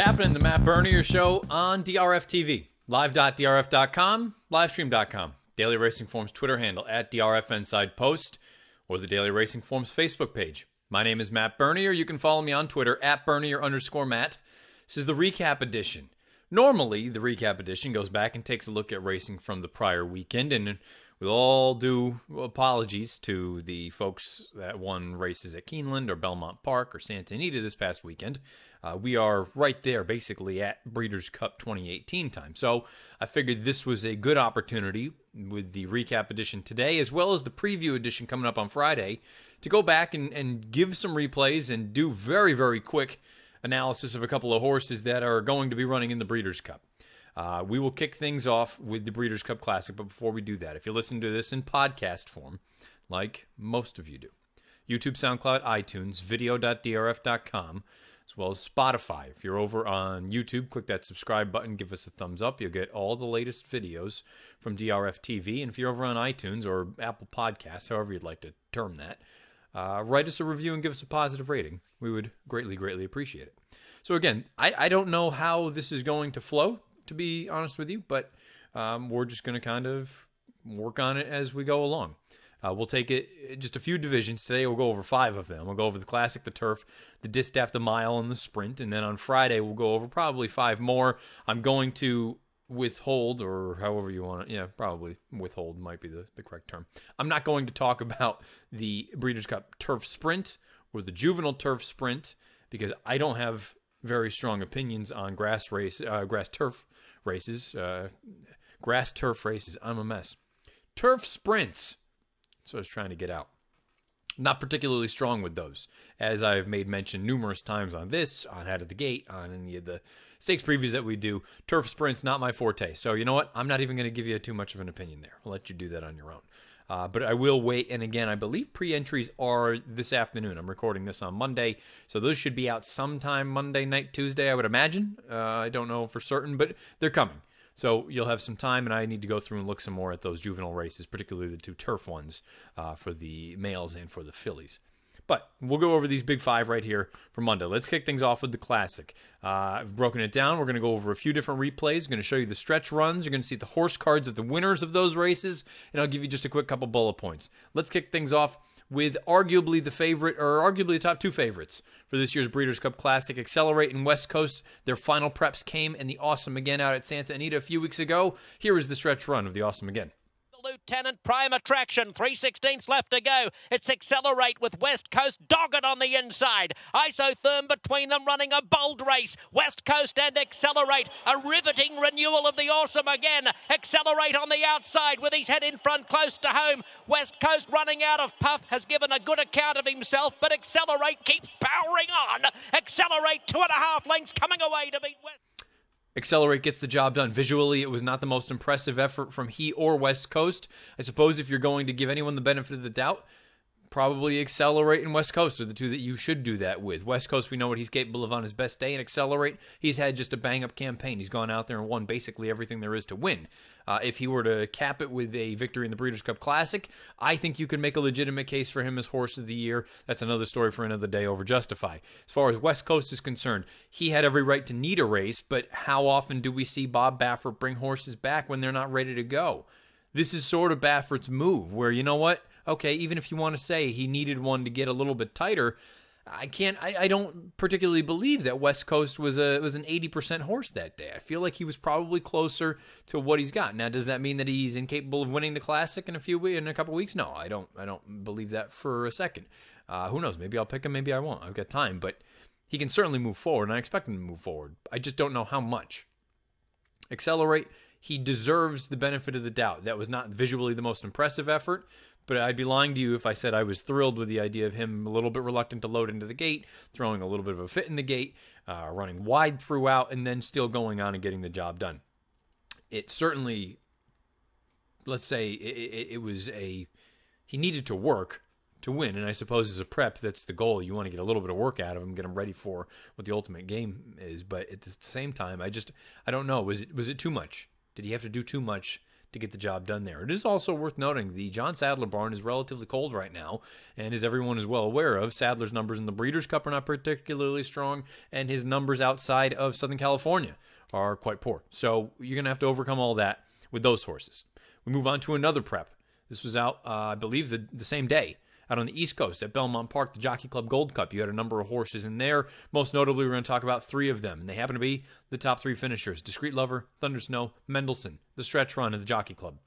happening? The Matt Bernier Show on DRF TV. Live.drf.com, livestream.com. Daily Racing Form's Twitter handle at DRF Inside Post, or the Daily Racing Form's Facebook page. My name is Matt Bernier. You can follow me on Twitter at Bernier_Matt. This is the recap edition. Normally, the recap edition goes back and takes a look at racing from the prior weekend, and with all due apologies to the folks that won races at Keeneland or Belmont Park or Santa Anita this past weekend, we are right there basically at Breeders' Cup 2018 time. So I figured this was a good opportunity with the recap edition today, as well as the preview edition coming up on Friday, to go back and give some replays and do very, very quick analysis of a couple of horses that are going to be running in the Breeders' Cup. We will kick things off with the Breeders' Cup Classic, but before we do that, if you listen to this in podcast form, like most of you do, YouTube, SoundCloud, iTunes, video.drf.com, as well as Spotify. If you're over on YouTube, click that subscribe button, give us a thumbs up. You'll get all the latest videos from DRF TV. And if you're over on iTunes or Apple Podcasts, however you'd like to term that, write us a review and give us a positive rating. We would greatly, greatly appreciate it. So again, I don't know how this is going to flow, to be honest with you, but we're just going to kind of work on it as we go along. We'll take it just a few divisions. Today we'll go over 5 of them. We'll go over the Classic, the Turf, the Distaff, the Mile, and the Sprint. And then on Friday we'll go over probably 5 more. I'm going to withhold, or however you want it. Yeah, probably withhold might be the correct term. I'm not going to talk about the Breeders' Cup Turf Sprint or the Juvenile Turf Sprint because I don't have very strong opinions on grass turf races. Grass turf races. I'm a mess. Turf sprints. That's what I was trying to get out. Not particularly strong with those, as I've made mention numerous times on this, on Out of the Gate, on any of the stakes previews that we do. Turf sprints, not my forte. So you know what? I'm not even going to give you too much of an opinion there. I'll let you do that on your own. But I will wait. And again, I believe pre-entries are this afternoon. I'm recording this on Monday. So those should be out sometime Monday night, Tuesday, I would imagine. I don't know for certain, but they're coming. So you'll have some time, and I need to go through and look some more at those juvenile races, particularly the 2 turf ones for the males and for the fillies. But we'll go over these big 5 right here for Monday. Let's kick things off with the Classic. I've broken it down. We're going to go over a few different replays. I'm going to show you the stretch runs. You're going to see the horse cards of the winners of those races, and I'll give you just a quick couple bullet points. Let's kick things off with arguably the favorite, or arguably the top 2 favorites for this year's Breeders' Cup Classic. Accelerate and West Coast. Their final preps came in the Awesome Again out at Santa Anita a few weeks ago. Here is the stretch run of the Awesome Again. Lieutenant Prime Attraction, 3/16 left to go. It's Accelerate with West Coast dogged on the inside. Isotherm between them running a bold race. West Coast and Accelerate, a riveting renewal of the Awesome Again. Accelerate on the outside with his head in front close to home. West Coast running out of puff, has given a good account of himself, but Accelerate keeps powering on. Accelerate 2.5 lengths coming away to beat West. Accelerate gets the job done. Visually, it was not the most impressive effort from he or West Coast. I suppose if you're going to give anyone the benefit of the doubt, probably Accelerate and West Coast are the 2 that you should do that with. West Coast, we know what he's capable of on his best day, and Accelerate, he's had just a bang-up campaign. He's gone out there and won basically everything there is to win. If he were to cap it with a victory in the Breeders' Cup Classic, I think you could make a legitimate case for him as Horse of the Year. That's another story for another day over Justify. As far as West Coast is concerned, he had every right to need a race, but how often do we see Bob Baffert bring horses back when they're not ready to go? This is sort of Baffert's move, where, you know what? Okay, even if you want to say he needed one to get a little bit tighter, I don't particularly believe that West Coast was an 80% horse that day. I feel like he was probably closer to what he's got. Now, does that mean that he's incapable of winning the Classic in a couple weeks? No, I don't believe that for a second. Who knows? Maybe I'll pick him, maybe I won't. I've got time, but he can certainly move forward, and I expect him to move forward. I just don't know how much. Accelerate, he deserves the benefit of the doubt. That was not visually the most impressive effort, but I'd be lying to you if I said I was thrilled with the idea of him a little bit reluctant to load into the gate, throwing a little bit of a fit in the gate, running wide throughout, and then still going on and getting the job done. It certainly, let's say, he needed to work to win, and I suppose as a prep, that's the goal. You want to get a little bit of work out of him, get him ready for what the ultimate game is, but at the same time, I don't know. Was it too much? Did he have to do too much to get the job done there. It is also worth noting the John Sadler barn is relatively cold right now, and as everyone is well aware of, Sadler's numbers in the Breeders' Cup are not particularly strong, and his numbers outside of Southern California are quite poor. So you're going to have to overcome all that with those horses. We move on to another prep. This was out, I believe, the same day, out on the East Coast at Belmont Park, the Jockey Club Gold Cup. You had a number of horses in there. Most notably, we're going to talk about 3 of them, and they happen to be the top 3 finishers: Discreet Lover, Thunder Snow, Mendelssohn, the stretch run of the Jockey Club.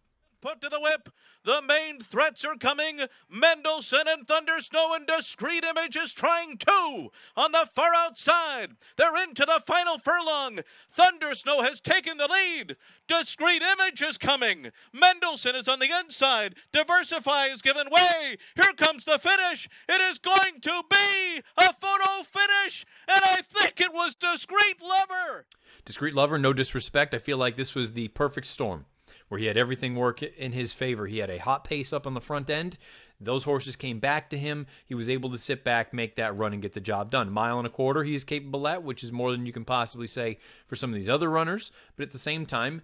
Put to the whip. The main threats are coming. Mendelssohn and Thunder Snow and Discreet Image is trying 2 on the far outside. They're into the final furlong. Thunder Snow has taken the lead. Discreet Image is coming. Mendelssohn is on the inside. Diversify is given way. Here comes the finish. It is going to be a photo finish, and I think it was Discreet Lover. Discreet Lover, no disrespect. I feel like this was the perfect storm, where he had everything work in his favor. He had a hot pace up on the front end. Those horses came back to him. He was able to sit back, make that run, and get the job done. 1.25 miles he is capable at, which is more than you can possibly say for some of these other runners. But at the same time,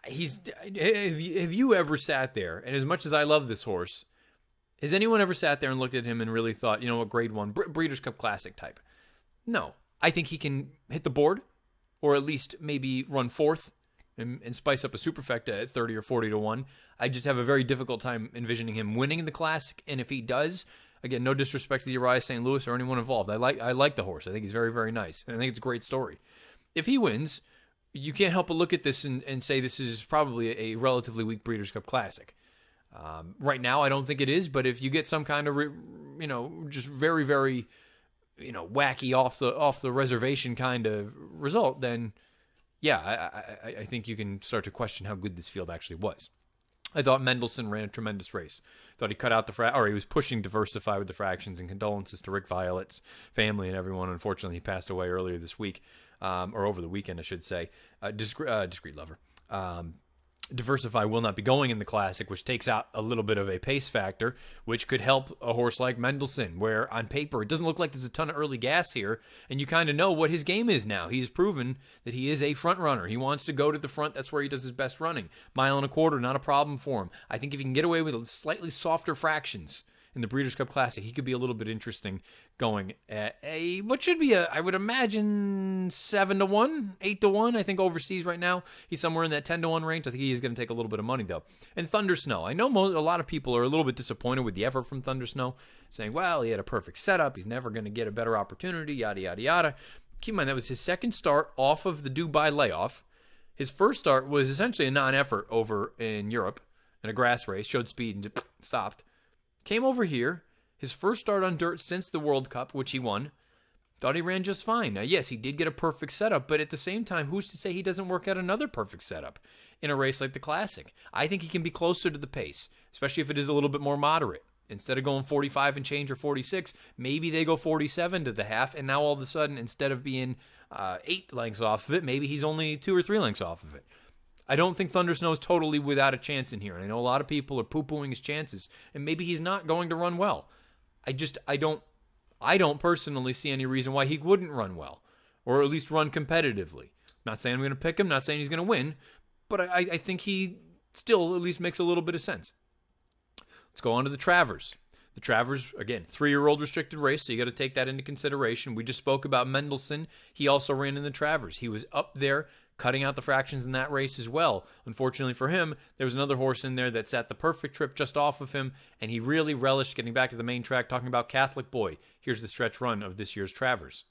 have you ever sat there, and as much as I love this horse, has anyone ever sat there and looked at him and really thought, you know, a grade 1 Breeders' Cup Classic type? No. I think he can hit the board, or at least maybe run 4th, and spice up a superfecta at 30 or 40 to 1. I just have a very difficult time envisioning him winning the Classic, and if he does, again, no disrespect to the Uriah St. Louis or anyone involved. I like the horse. I think he's very, very nice, and I think it's a great story. If he wins, you can't help but look at this and say this is probably a relatively weak Breeders' Cup Classic. Right now, I don't think it is, but if you get some kind of, just very, very, wacky off the reservation kind of result, then yeah, I think you can start to question how good this field actually was. I thought Mendelssohn ran a tremendous race. Thought he cut out he was pushing Diversify with the fractions, and condolences to Rick Violet's family and everyone. Unfortunately, he passed away earlier this week, or over the weekend, I should say. Discreet Lover. Diversify will not be going in the Classic, which takes out a little bit of a pace factor, which could help a horse like Mendelssohn, where on paper it doesn't look like there's a ton of early gas here, and you kind of know what his game is now. He's proven that he is a front runner. He wants to go to the front. That's where he does his best running. 1.25 miles, not a problem for him. I think if he can get away with slightly softer fractions in the Breeders' Cup Classic, he could be a little bit interesting going at what should be I would imagine 7 to 1, 8 to 1. I think overseas right now he's somewhere in that 10 to 1 range. I think he is going to take a little bit of money though. And Thunder Snow, I know a lot of people are a little bit disappointed with the effort from Thunder Snow, saying, well, he had a perfect setup, he's never going to get a better opportunity, yada yada yada. Keep in mind that was his second start off of the Dubai layoff. His first start was essentially a non-effort over in Europe in a grass race, showed speed and stopped. Came over here, his first start on dirt since the World Cup, which he won. Thought he ran just fine. Now, yes, he did get a perfect setup, but at the same time, who's to say he doesn't work out another perfect setup in a race like the Classic? I think he can be closer to the pace, especially if it is a little bit more moderate. Instead of going 45 and change or 46, maybe they go 47 to the half, and now all of a sudden, instead of being 8 lengths off of it, maybe he's only 2 or 3 lengths off of it. I don't think Thunder Snow is totally without a chance in here. And I know a lot of people are poo-pooing his chances, and maybe he's not going to run well. I don't personally see any reason why he wouldn't run well, or at least run competitively. Not saying I'm going to pick him, not saying he's going to win, but I think he still at least makes a little bit of sense. Let's go on to the Travers. The Travers, again, 3-year-old restricted race, so you got to take that into consideration. We just spoke about Mendelssohn. He also ran in the Travers. He was up there cutting out the fractions in that race as well. Unfortunately for him, there was another horse in there that sat the perfect trip just off of him, and he really relished getting back to the main track, talking about Catholic Boy. Here's the stretch run of this year's Travers.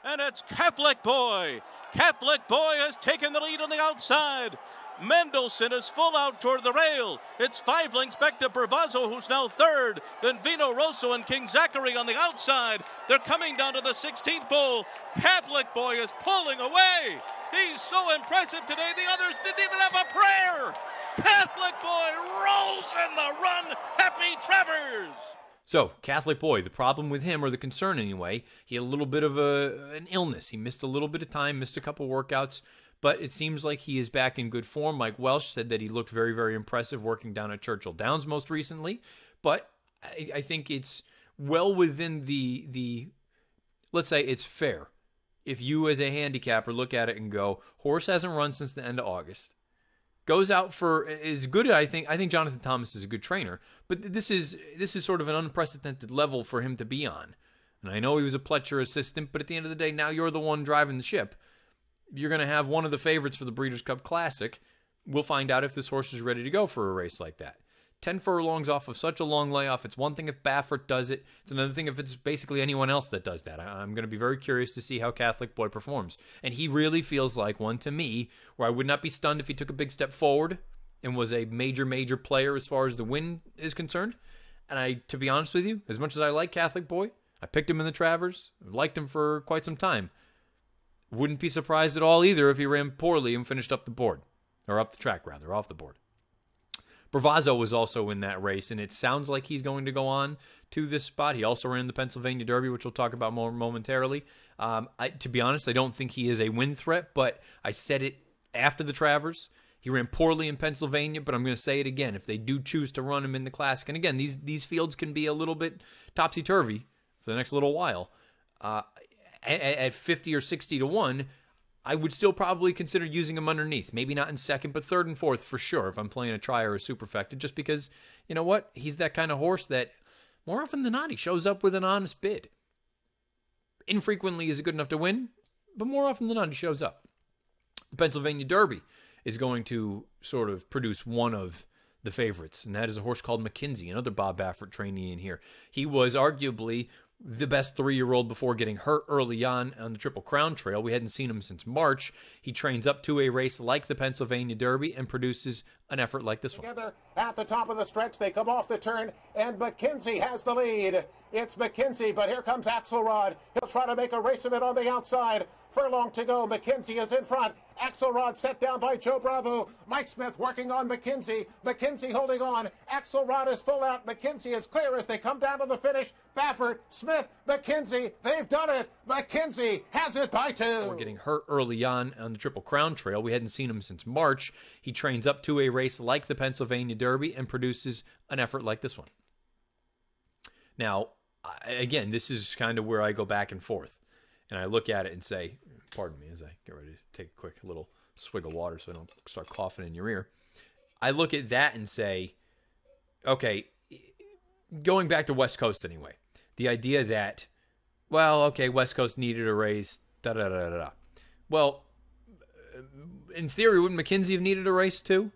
And it's Catholic Boy. Catholic Boy has taken the lead on the outside. Mendelssohn is full out toward the rail. It's 5 lengths back to Bravazzo, who's now 3rd. Then Vino Rosso and King Zachary on the outside. They're coming down to the 16th pole. Catholic Boy is pulling away. He's so impressive today, the others didn't even have a prayer. Catholic Boy rolls in the run. Happy Travers. So, Catholic Boy, the problem with him, or the concern anyway, he had a little bit of an illness. He missed a little bit of time, missed a couple workouts, but it seems like he is back in good form. Mike Welsh said that he looked very, very impressive working down at Churchill Downs most recently, but I think it's well within the let's say it's fair. If you as a handicapper look at it and go, horse hasn't run since the end of August, goes out for as good. I think Jonathan Thomas is a good trainer, but this is sort of an unprecedented level for him to be on. And I know he was a Pletcher assistant, but at the end of the day, now you're the one driving the ship. You're going to have one of the favorites for the Breeders' Cup Classic. We'll find out if this horse is ready to go for a race like that. 10 furlongs off of such a long layoff. It's one thing if Baffert does it. It's another thing if it's basically anyone else that does that. I'm going to be very curious to see how Catholic Boy performs. And he really feels like one to me, where I would not be stunned if he took a big step forward and was a major player as far as the win is concerned. And to be honest with you, as much as I like Catholic Boy, I picked him in the Travers. I've liked him for quite some time. Wouldn't be surprised at all either if he ran poorly and finished up the board. Or up the track, rather, off the board. Bravazzo was also in that race, and it sounds like he's going to go on to this spot. He also ran the Pennsylvania Derby, which we'll talk about more momentarily. To be honest, I don't think he is a win threat, but I said it after the Travers. He ran poorly in Pennsylvania, but I'm going to say it again. If they do choose to run him in the Classic, and again, these fields can be a little bit topsy-turvy for the next little while. At 50 or 60 to 1, I would still probably consider using him underneath. Maybe not in second, but third and fourth for sure if I'm playing a try or a superfecta, just because, you know what? He's that kind of horse that more often than not, he shows up with an honest bid. Infrequently is it good enough to win, but more often than not, he shows up. The Pennsylvania Derby is going to sort of produce one of the favorites, and that is a horse called McKinsey, another Bob Baffert trainee in here. He was arguably the best 3-year-old before getting hurt early on the Triple Crown Trail. We hadn't seen him since March. He trains up to a race like the Pennsylvania Derby and produces an effort like this one. Together at the top of the stretch, they come off the turn, and McKinsey has the lead. It's McKinsey, but here comes Axelrod. He'll try to make a race of it on the outside. Furlong to go. McKinsey is in front. Axelrod set down by Joe Bravo. Mike Smith working on McKinsey. McKinsey holding on. Axelrod is full out. McKinsey is clear as they come down to the finish. Baffert, Smith, McKinsey, they've done it. McKinsey has it by 2. We're getting hurt early on the Triple Crown Trail. We hadn't seen him since March. He trains up to a race like the Pennsylvania Derby and produces an effort like this one. Now, again, this is kind of where I go back and forth. And I look at it and say, pardon me as I get ready to take a quick little swig of water so I don't start coughing in your ear. I look at that and say, okay, going back to West Coast anyway, the idea that, well, okay, West Coast needed a race, da-da-da-da-da. Well, in theory, wouldn't McKinsey have needed a race too?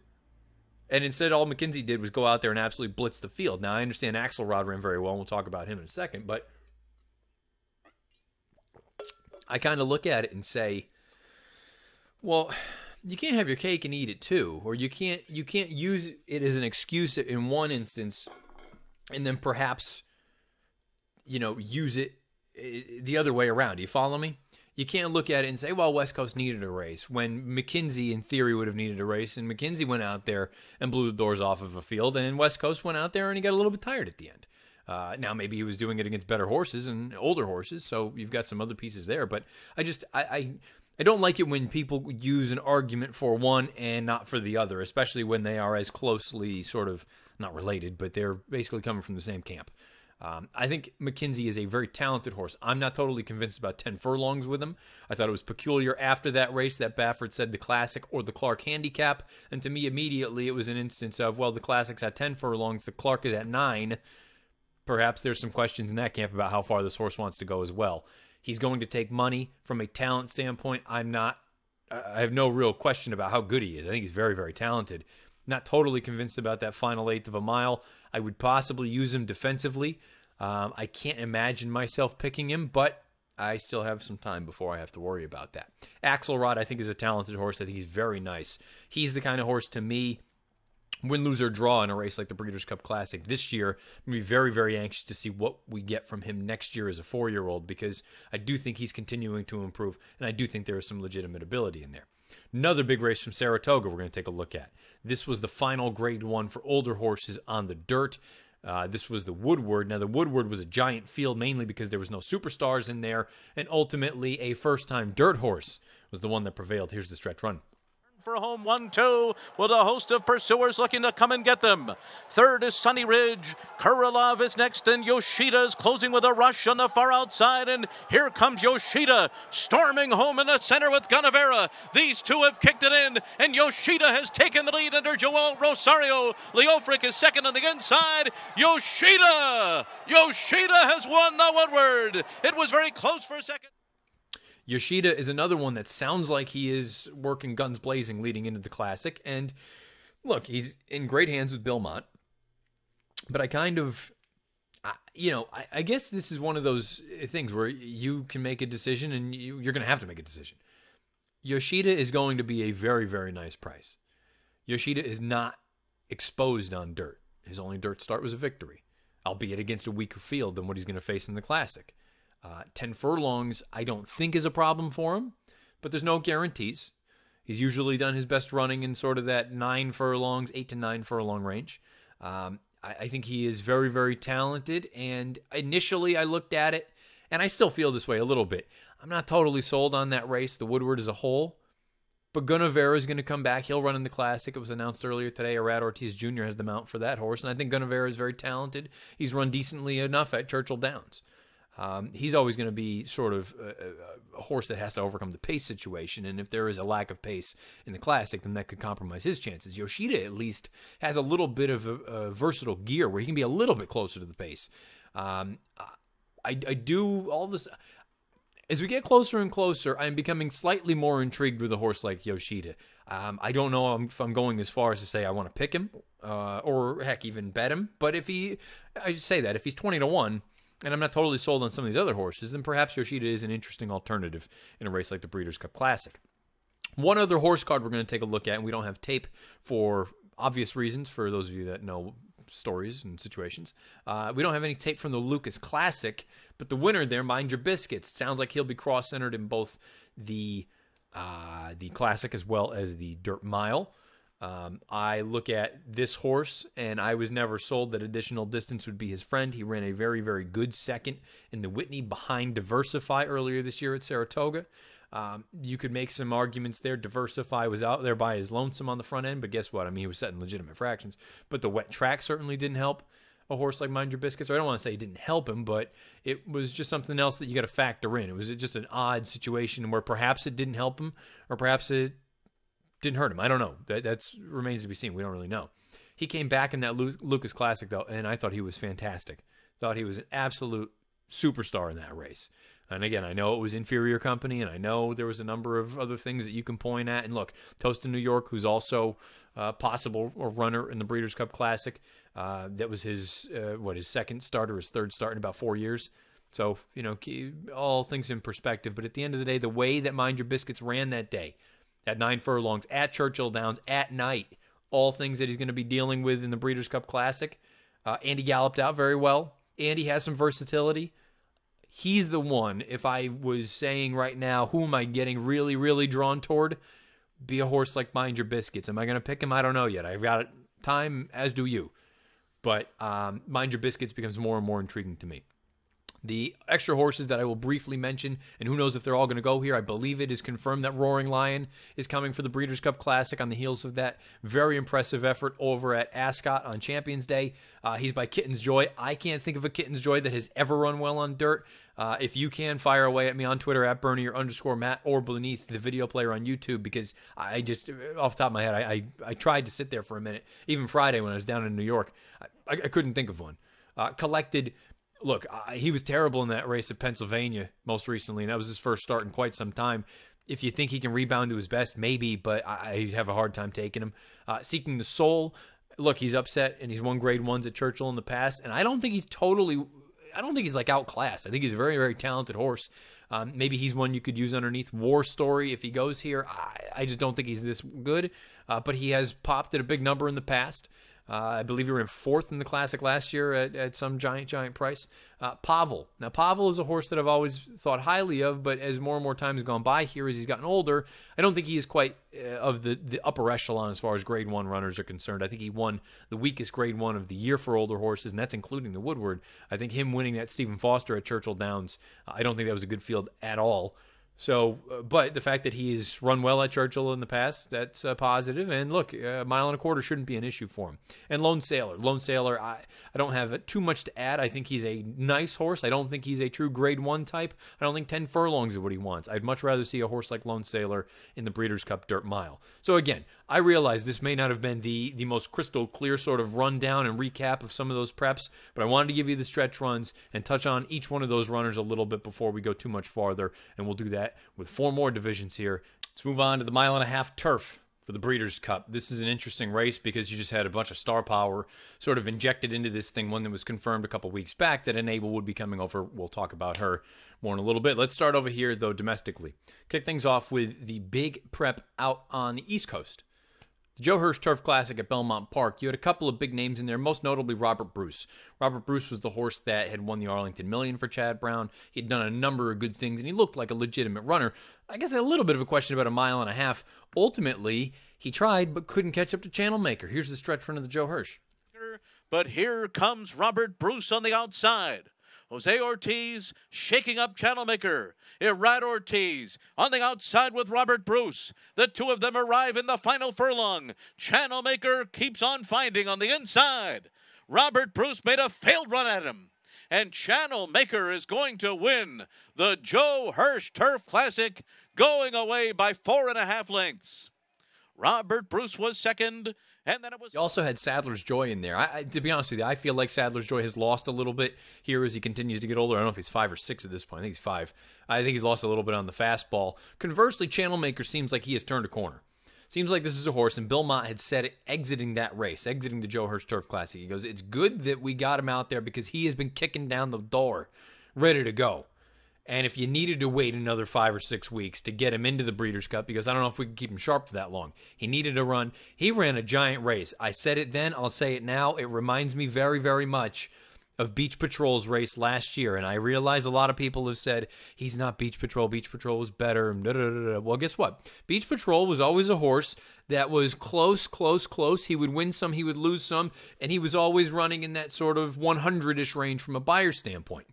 And instead, all McKinsey did was go out there and absolutely blitz the field. Now, I understand Axelrod ran very well, and we'll talk about him in a second, but I kind of look at it and say, well, you can't have your cake and eat it too, or you can't use it as an excuse in one instance and then perhaps, use it the other way around. Do you follow me? You can't look at it and say, well, West Coast needed a race when McKinsey in theory would have needed a race, and McKinsey went out there and blew the doors off of a field, and West Coast went out there and he got a little bit tired at the end. Now, maybe he was doing it against better horses and older horses, so you've got some other pieces there. But I don't like it when people use an argument for one and not for the other, especially when they are as closely sort of not related, but they're basically coming from the same camp. I think McKinsey is a very talented horse. I'm not totally convinced about 10 furlongs with him. I thought it was peculiar after that race that Baffert said the Classic or the Clark handicap, and to me immediately it was an instance of, well, the Classic's at 10 furlongs, the Clark is at 9. Perhaps there's some questions in that camp about how far this horse wants to go as well. He's going to take money from a talent standpoint. I have no real question about how good he is. I think he's very, very talented. Not totally convinced about that final 1/8 of a mile. I would possibly use him defensively. I can't imagine myself picking him, but I still have some time before I have to worry about that. Axelrod, I think, is a talented horse. I think he's very nice. He's the kind of horse, to me, win, lose, or draw in a race like the Breeders' Cup Classic this year. I'm going to be very, very anxious to see what we get from him next year as a 4-year-old, because I do think he's continuing to improve, and I do think there is some legitimate ability in there. Another big race from Saratoga we're going to take a look at. This was the final Grade 1 for older horses on the dirt. This was the Woodward. Now, the Woodward was a giant field mainly because there was no superstars in there, and ultimately a first-time dirt horse was the one that prevailed. Here's the stretch run. For home 1-2 with a host of pursuers looking to come and get them. Third is Sunny Ridge. Kurilov is next, and Yoshida is closing with a rush on the far outside. And here comes Yoshida storming home in the center with Gunnevera. These two have kicked it in, and Yoshida has taken the lead under Joel Rosario. Leofric is second on the inside. Yoshida has won the Woodward. It was very close for a second. Yoshida is another one that sounds like he is working guns blazing leading into the Classic. And look, he's in great hands with Bilmont. But I kind of, I guess this is one of those things where you can make a decision and you're going to have to make a decision. Yoshida is going to be a very, very nice price. Yoshida is not exposed on dirt. His only dirt start was a victory, albeit against a weaker field than what he's going to face in the Classic. 10 furlongs, I don't think is a problem for him, but there's no guarantees. He's usually done his best running in sort of that 9 furlongs, 8 to 9 furlong range. I think he is very, very talented, and initially I looked at it, and I still feel this way a little bit. I'm not totally sold on that race, the Woodward as a whole, but Gunnevera is going to come back. He'll run in the Classic. It was announced earlier today. Arad Ortiz Jr. has the mount for that horse, and I think Gunnevera is very talented. He's run decently enough at Churchill Downs. He's always going to be sort of a horse that has to overcome the pace situation, and if there is a lack of pace in the Classic, then that could compromise his chances. Yoshida, at least, has a little bit of a versatile gear where he can be a little bit closer to the pace. I do all this. As we get closer and closer, I'm becoming slightly more intrigued with a horse like Yoshida. I don't know if I'm going as far as to say I want to pick him, or heck, even bet him, but if he's 20-1, and I'm not totally sold on some of these other horses, then perhaps Yoshida is an interesting alternative in a race like the Breeders' Cup Classic. One other horse card we're going to take a look at, and we don't have tape for obvious reasons, for those of you that know stories and situations. We don't have any tape from the Lucas Classic, but the winner there, Mind Your Biscuits, sounds like he'll be cross-centered in both the Classic as well as the Dirt Mile. I look at this horse, and I was never sold that additional distance would be his friend. He ran a very, very good second in the Whitney behind Diversify earlier this year at Saratoga. You could make some arguments there. Diversify was out there by his lonesome on the front end, but guess what? I mean, he was setting legitimate fractions. But the wet track certainly didn't help a horse like Mind Your Biscuits. Or I don't want to say it didn't help him, but it was just something else that you got to factor in. It was just an odd situation where perhaps it didn't help him, or perhaps it didn't hurt him. I don't know. That remains to be seen. We don't really know. He came back in that Lucas Classic, though, and I thought he was fantastic. Thought he was an absolute superstar in that race. And again, I know it was inferior company, and I know there was a number of other things that you can point at. And look, Toast in New York, who's also possible runner in the Breeders' Cup Classic. That was his second start or his third start in about 4 years. So, all things in perspective. But at the end of the day, the way that Mind Your Biscuits ran that day, at 9 furlongs, at Churchill Downs, at night, all things that he's going to be dealing with in the Breeders' Cup Classic. And he galloped out very well. And he has some versatility. He's the one, if I was saying right now, who am I getting really, really drawn toward? Be a horse like Mind Your Biscuits. Am I going to pick him? I don't know yet. I've got time, as do you. But Mind Your Biscuits becomes more and more intriguing to me. The extra horses that I will briefly mention, and who knows if they're all going to go here. I believe it is confirmed that Roaring Lion is coming for the Breeders' Cup Classic on the heels of that very impressive effort over at Ascot on Champions Day. He's by Kitten's Joy. I can't think of a Kitten's Joy that has ever run well on dirt. If you can, fire away at me on Twitter at Bernier_Matt or beneath the video player on YouTube, because I just, off the top of my head, I tried to sit there for a minute. Even Friday when I was down in New York, I couldn't think of one. Collected. Look, he was terrible in that race at Pennsylvania most recently, and that was his first start in quite some time. If you think he can rebound to his best, maybe, but I have a hard time taking him. Seeking the Soul, look, he's upset, and he's won grade ones at Churchill in the past, and I don't think he's like outclassed. I think he's a very, very talented horse. Maybe he's one you could use underneath War Story if he goes here. I just don't think he's this good, but he has popped at a big number in the past. I believe he ran 4th in the Classic last year at some giant price. Pavel. Now, Pavel is a horse that I've always thought highly of, but as more and more time has gone by here, as he's gotten older, I don't think he is quite of the upper echelon as far as grade 1 runners are concerned. I think he won the weakest grade 1 of the year for older horses, and that's including the Woodward. I think him winning that Stephen Foster at Churchill Downs, I don't think that was a good field at all. So, but the fact that he's run well at Churchill in the past, that's positive. And look, a mile and a quarter shouldn't be an issue for him. And Lone Sailor, I don't have too much to add. I think he's a nice horse. I don't think he's a true grade 1 type. I don't think 10 furlongs is what he wants. I'd much rather see a horse like Lone Sailor in the Breeders' Cup Dirt Mile. So again, I realize this may not have been the most crystal clear sort of rundown and recap of some of those preps, but I wanted to give you the stretch runs and touch on each one of those runners a little bit before we go too much farther, and we'll do that with 4 more divisions here. Let's move on to the 1.5 mile turf for the Breeders' Cup. This is an interesting race because you just had a bunch of star power sort of injected into this thing, one that was confirmed a couple weeks back that Enable would be coming over. We'll talk about her more in a little bit. Let's start over here, though, domestically. Kick things off with the big prep out on the East Coast. The Joe Hirsch Turf Classic at Belmont Park. You had a couple of big names in there, most notably Robert Bruce. Robert Bruce was the horse that had won the Arlington Million for Chad Brown. He had done a number of good things, and he looked like a legitimate runner. I guess a little bit of a question about 1.5 miles. Ultimately, he tried but couldn't catch up to Channel Maker. Here's the stretch run of the Joe Hirsch. But here comes Robert Bruce on the outside. Jose Ortiz shaking up Channel Maker. Irad Ortiz on the outside with Robert Bruce. The two of them arrive in the final furlong. Channel Maker keeps on finding on the inside. Robert Bruce made a failed run at him. And Channel Maker is going to win the Joe Hirsch Turf Classic, going away by 4.5 lengths. Robert Bruce was second. And then it was. You also had Sadler's Joy in there. To be honest with you, I feel like Sadler's Joy has lost a little bit here as he continues to get older. I don't know if he's 5 or 6 at this point. I think he's 5. I think he's lost a little bit on the fastball. Conversely, Channel Maker seems like he has turned a corner. Seems like this is a horse, and Bill Mott had said it exiting that race, exiting the Joe Hirsch Turf Classic. He goes, it's good that we got him out there because he has been kicking down the door, ready to go. And if you needed to wait another 5 or 6 weeks to get him into the Breeders' Cup, because I don't know if we can keep him sharp for that long, he needed a run. He ran a giant race. I said it then, I'll say it now. It reminds me very, very much of Beach Patrol's race last year. And I realize a lot of people have said, he's not Beach Patrol. Beach Patrol was better. Well, guess what? Beach Patrol was always a horse that was close, close, close. He would win some, he would lose some, and he was always running in that sort of 100-ish range from a buyer standpoint.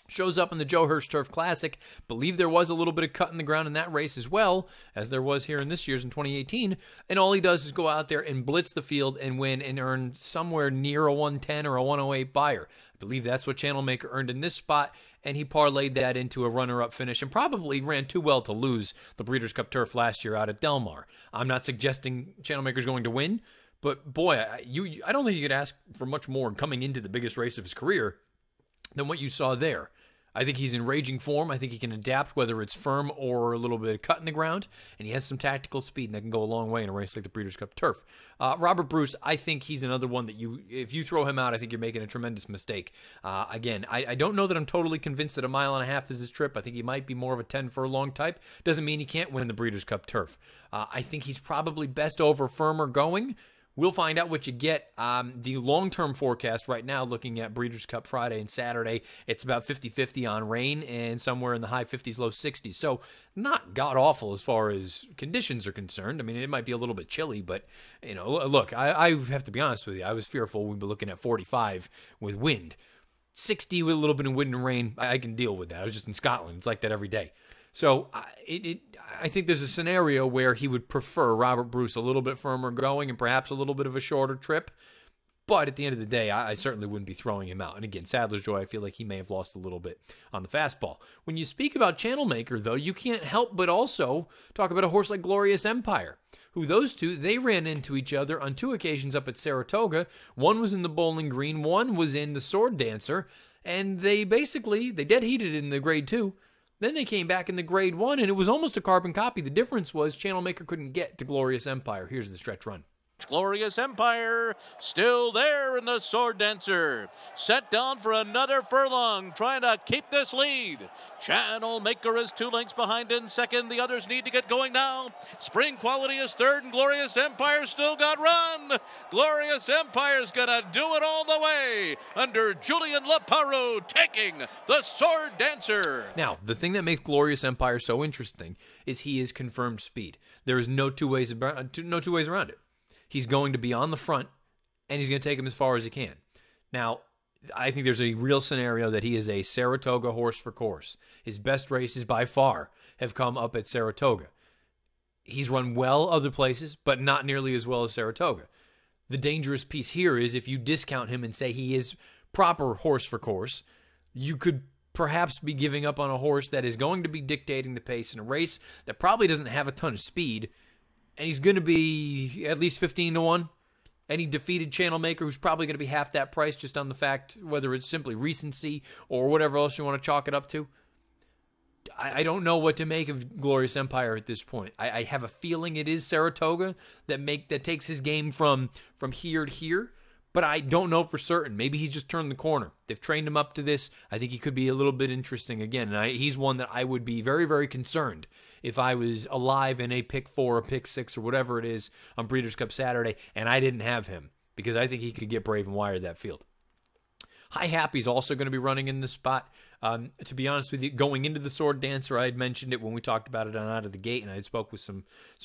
Shows up in the Joe Hirsch Turf Classic. Believe there was a little bit of cut in the ground in that race as well, as there was here in this year's in 2018. And all he does is go out there and blitz the field and win and earn somewhere near a 110 or a 108 buyer. I believe that's what Channel Maker earned in this spot, and he parlayed that into a runner-up finish and probably ran too well to lose the Breeders' Cup Turf last year out at Del Mar. I'm not suggesting Channel Maker's going to win, but boy, I don't think you could ask for much more coming into the biggest race of his career than what you saw there. I think he's in raging form. I think he can adapt, whether it's firm or a little bit of cut in the ground, and he has some tactical speed, and that can go a long way in a race like the Breeders' Cup Turf. Robert Bruce, I think he's another one that if you throw him out, I think you're making a tremendous mistake. Again, I don't know that I'm totally convinced that 1.5 miles is his trip. I think he might be more of a 10 furlong type. Doesn't mean he can't win the Breeders' Cup Turf. I think he's probably best over firmer going. We'll find out what you get. The long-term forecast right now, looking at Breeders' Cup Friday and Saturday, it's about 50-50 on rain and somewhere in the high 50s, low 60s. So not god-awful as far as conditions are concerned. I mean, it might be a little bit chilly, but, you know, look, I have to be honest with you. I was fearful we'd be looking at 45 with wind. 60 with a little bit of wind and rain, I can deal with that. I was just in Scotland. It's like that every day. So I think there's a scenario where he would prefer Robert Bruce a little bit firmer going and perhaps a little bit of a shorter trip. But at the end of the day, I certainly wouldn't be throwing him out. And again, Sadler's Joy, I feel like he may have lost a little bit on the fastball. When you speak about Channel Maker, though, you can't help but also talk about a horse like Glorious Empire, who those two, they ran into each other on 2 occasions up at Saratoga. One was in the Bowling Green, one was in the Sword Dancer, and they dead heated in the Grade 2. Then they came back in the Grade 1, and it was almost a carbon copy. The difference was Channel Maker couldn't get to Glorious Empire. Here's the stretch run. Glorious Empire still there in the Sword Dancer, set down for another furlong, trying to keep this lead. Channel Maker is 2 lengths behind in second. The others need to get going now. Spring Quality is third, and Glorious Empire still got run. Glorious Empire's gonna do it all the way under Julian Leparoux taking the Sword Dancer. Now, the thing that makes Glorious Empire so interesting is he is confirmed speed. There is no two ways around it. He's going to be on the front, and he's going to take him as far as he can. Now, I think there's a real scenario that he is a Saratoga horse for course. His best race is by far have come up at Saratoga. He's run well other places, but not nearly as well as Saratoga. The dangerous piece here is if you discount him and say he is proper horse for course, you could perhaps be giving up on a horse that is going to be dictating the pace in a race that probably doesn't have a ton of speed, and he's going to be at least 15-1. Any defeated channel maker who's probably going to be half that price just on the fact, whether it's simply recency or whatever else you want to chalk it up to. I don't know what to make of Glorious Empire at this point. I have a feeling it is Saratoga that takes his game from here to here, but I don't know for certain. Maybe he's just turned the corner. They've trained him up to this. I think he could be a little bit interesting again. And he's one that I would be very, very concerned if I was alive in a pick 4 or pick 6 or whatever it is on Breeders' Cup Saturday and I didn't have him, because I think he could get brave and wire that field. High Happy's also going to be running in this spot. To be honest with you, going into the Sword Dancer, I had mentioned it when we talked about it on Out of the Gate, and I had spoke with some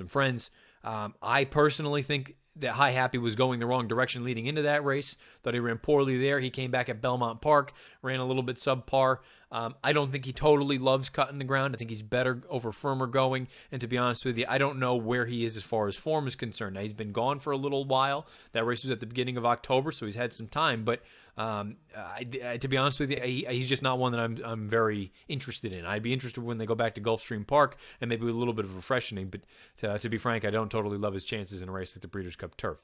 friends. I personally think that High Happy was going the wrong direction leading into that race. Thought he ran poorly there. He came back at Belmont Park, ran a little bit subpar. I don't think he totally loves cutting the ground. I think he's better over firmer going. And to be honest with you, I don't know where he is as far as form is concerned. Now, he's been gone for a little while. That race was at the beginning of October, so he's had some time. But to be honest with you, he's just not one that I'm very interested in. I'd be interested when they go back to Gulfstream Park and maybe with a little bit of a freshening. But to be frank, I don't totally love his chances in a race like the Breeders' Cup Turf.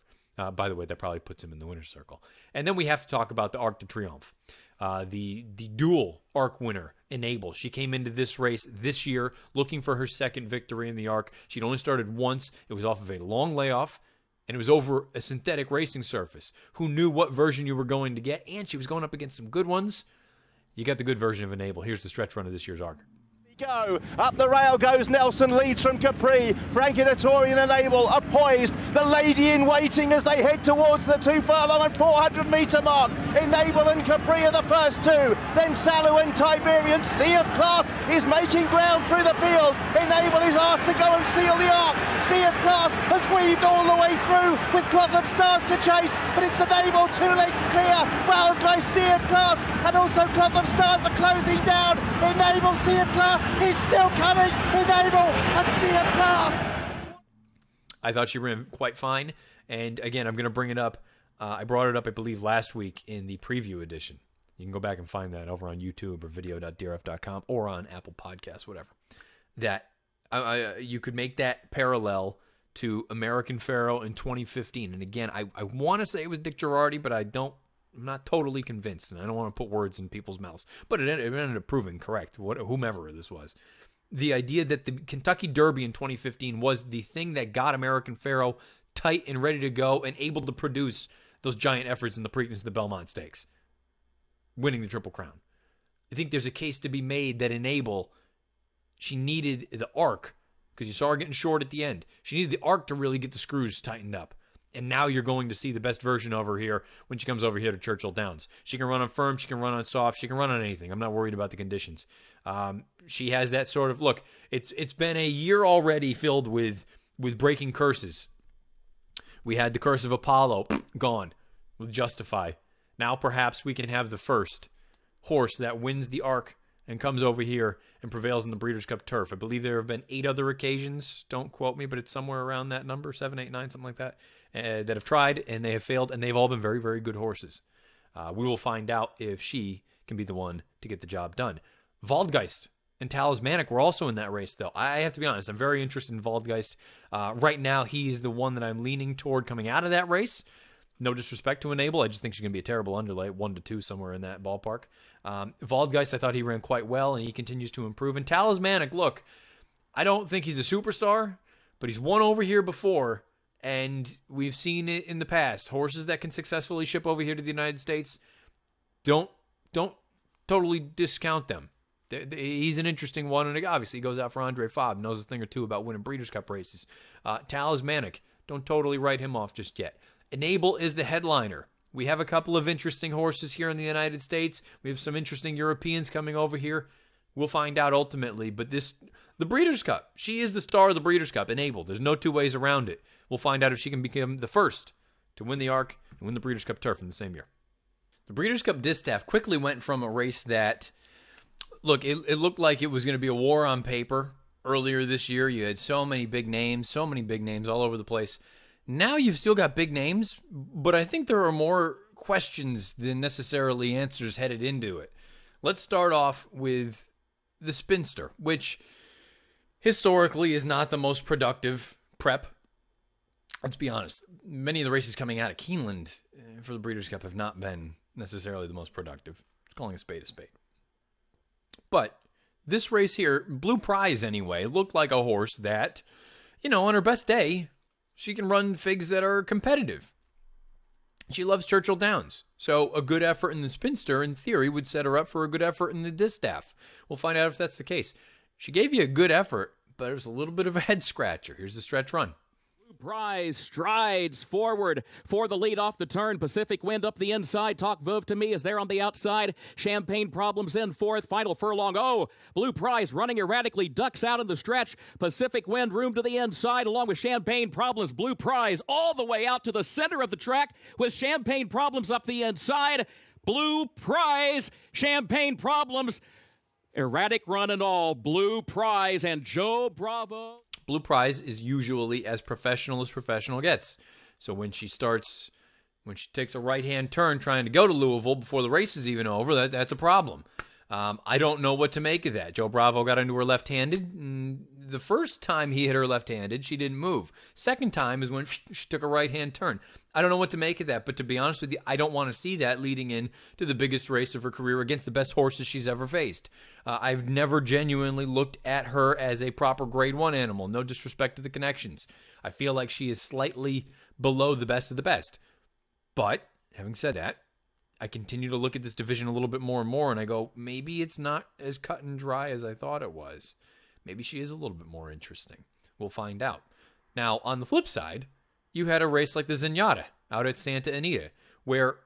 By the way, that probably puts him in the winner's circle. And then we have to talk about the Arc de Triomphe. The dual Arc winner, Enable. She came into this race this year looking for her second victory in the Arc. She'd only started once. It was off of a long layoff, and it was over a synthetic racing surface. Who knew what version you were going to get? And she was going up against some good ones. You got the good version of Enable. Here's the stretch run of this year's Arc. Go up the rail goes Nelson, leads from Capri. Frankie Dettori and Enable are poised. The lady in waiting as they head towards the 2 furlong and 400 metre mark. Enable and Capri are the first two. Then Salu and Tiberian. Sea of Class is making ground through the field. Enable is asked to go and seal the arc. Sea of Class has weaved all the way through with Clock of Stars to chase, but it's Enable 2 legs clear. Wild Guy, Sea of Class, and also Clock of Stars are closing down. Enable, Sea of Class. He's still coming, Enable, and Sea of Class. I thought she ran quite fine, and again, I'm going to bring it up. I brought it up, I believe, last week in the preview edition. You can go back and find that over on YouTube or video.drf.com or on Apple Podcasts, whatever. That you could make that parallel to American Pharaoh in 2015. And again, I want to say it was Dick Girardi, but I'm not totally convinced, and I don't want to put words in people's mouths. But it ended up proving correct, whomever this was. The idea that the Kentucky Derby in 2015 was the thing that got American Pharaoh tight and ready to go and able to produce those giant efforts in the Preakness and the Belmont Stakes, winning the Triple Crown. I think there's a case to be made that Enable, she needed the arc, because you saw her getting short at the end. She needed the arc to really get the screws tightened up. And now you're going to see the best version of her here when she comes over here to Churchill Downs. She can run on firm, she can run on soft, she can run on anything. I'm not worried about the conditions. She has that sort of look. It's been a year already filled with breaking curses. We had the curse of Apollo gone with Justify. Now perhaps we can have the first horse that wins the Arc and comes over here and prevails in the Breeders' Cup Turf. I believe there have been 8 other occasions. Don't quote me, but it's somewhere around that number, 7, 8, 9, something like that. That have tried, and they have failed, and they've all been very, very good horses. We will find out if she can be the one to get the job done. Waldgeist and Talismanic were also in that race, though. I have to be honest, I'm very interested in Waldgeist. Right now, he is the one that I'm leaning toward coming out of that race. No disrespect to Enable. I just think she's going to be a terrible underlay, 1 to 2, somewhere in that ballpark. Waldgeist, I thought he ran quite well, and he continues to improve. And Talismanic, look, I don't think he's a superstar, but he's won over here before. And we've seen it in the past. Horses that can successfully ship over here to the United States, don't totally discount them. He's an interesting one, and obviously he goes out for Andre Fabre, knows a thing or two about winning Breeders' Cup races. Talismanic, don't totally write him off just yet. Enable is the headliner. We have a couple of interesting horses here in the United States. We have some interesting Europeans coming over here. We'll find out ultimately, but the Breeders' Cup, she is the star of the Breeders' Cup, Enable. There's no two ways around it. We'll find out if she can become the first to win the Arc and win the Breeders' Cup Turf in the same year. The Breeders' Cup Distaff quickly went from a race that, look, it looked like it was going to be a war on paper Earlier this year, you had so many big names all over the place. Now you've still got big names, but I think there are more questions than necessarily answers headed into it. Let's start off with the Spinster, which historically is not the most productive prep. Let's be honest. Many of the races coming out of Keeneland for the Breeders' Cup have not been necessarily the most productive. Calling a spade a spade. But this race here, Blue Prize anyway, looked like a horse that, on her best day, she can run figs that are competitive. She loves Churchill Downs. So a good effort in the Spinster, in theory, would set her up for a good effort in the Distaff. We'll find out if that's the case. She gave you a good effort, but it was a little bit of a head scratcher. Here's the stretch run. Prize strides forward for the lead off the turn. Pacific Wind up the inside. Talk Veuve to me is there on the outside. Champagne Problems in fourth. Final furlong. Oh, Blue Prize running erratically. Ducks out in the stretch. Pacific Wind room to the inside along with Champagne Problems. Blue Prize all the way out to the center of the track with Champagne Problems up the inside. Blue Prize, Champagne Problems. Erratic run and all. Blue Prize and Joe Bravo. Blue Prize is usually as professional gets. So when she takes a right-hand turn trying to go to Louisville before the race is even over, that's a problem. I don't know what to make of that. Joe Bravo got into her left-handed. The first time he hit her left-handed, she didn't move. Second time is when she took a right-hand turn. I don't know what to make of that, but to be honest with you, I don't want to see that leading in to the biggest race of her career against the best horses she's ever faced. I've never genuinely looked at her as a proper Grade 1 animal. No disrespect to the connections. I feel like she is slightly below the best of the best. But, having said that, I continue to look at this division a little bit more and more, and I go, maybe it's not as cut and dry as I thought it was. Maybe she is a little bit more interesting. We'll find out. Now, on the flip side, you had a race like the Zenyatta out at Santa Anita, where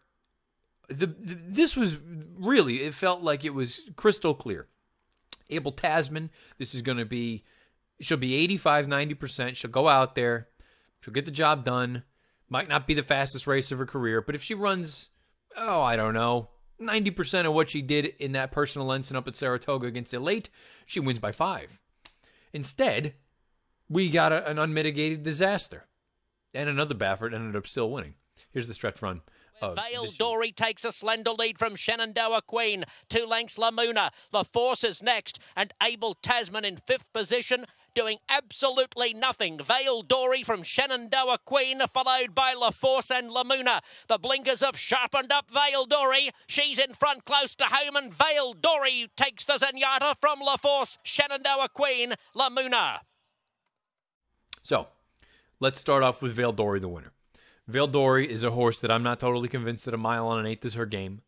this was really, it felt like it was crystal clear. Abel Tasman, this is going to be, she'll be 85-90%. She'll go out there. She'll get the job done. Might not be the fastest race of her career, but if she runs, I don't know, 90% of what she did in that personal ensign up at Saratoga against Elate, she wins by 5. Instead, we got an unmitigated disaster. And another Baffert ended up still winning. Here's the stretch run. Vale Dory takes a slender lead from Shenandoah Queen. 2 lengths Lamuna. La Force is next. And Abel Tasman in 5th position, doing absolutely nothing. Vale Dory from Shenandoah Queen, followed by La Force and Lamuna. The blinkers have sharpened up Vale Dory. She's in front close to home, and Vale Dory takes the Zenyatta from La Force, Shenandoah Queen, Lamuna. So, let's start off with Vale Dory, the winner. Vale Dory is a horse that I'm not totally convinced that a mile on an 8th is her game.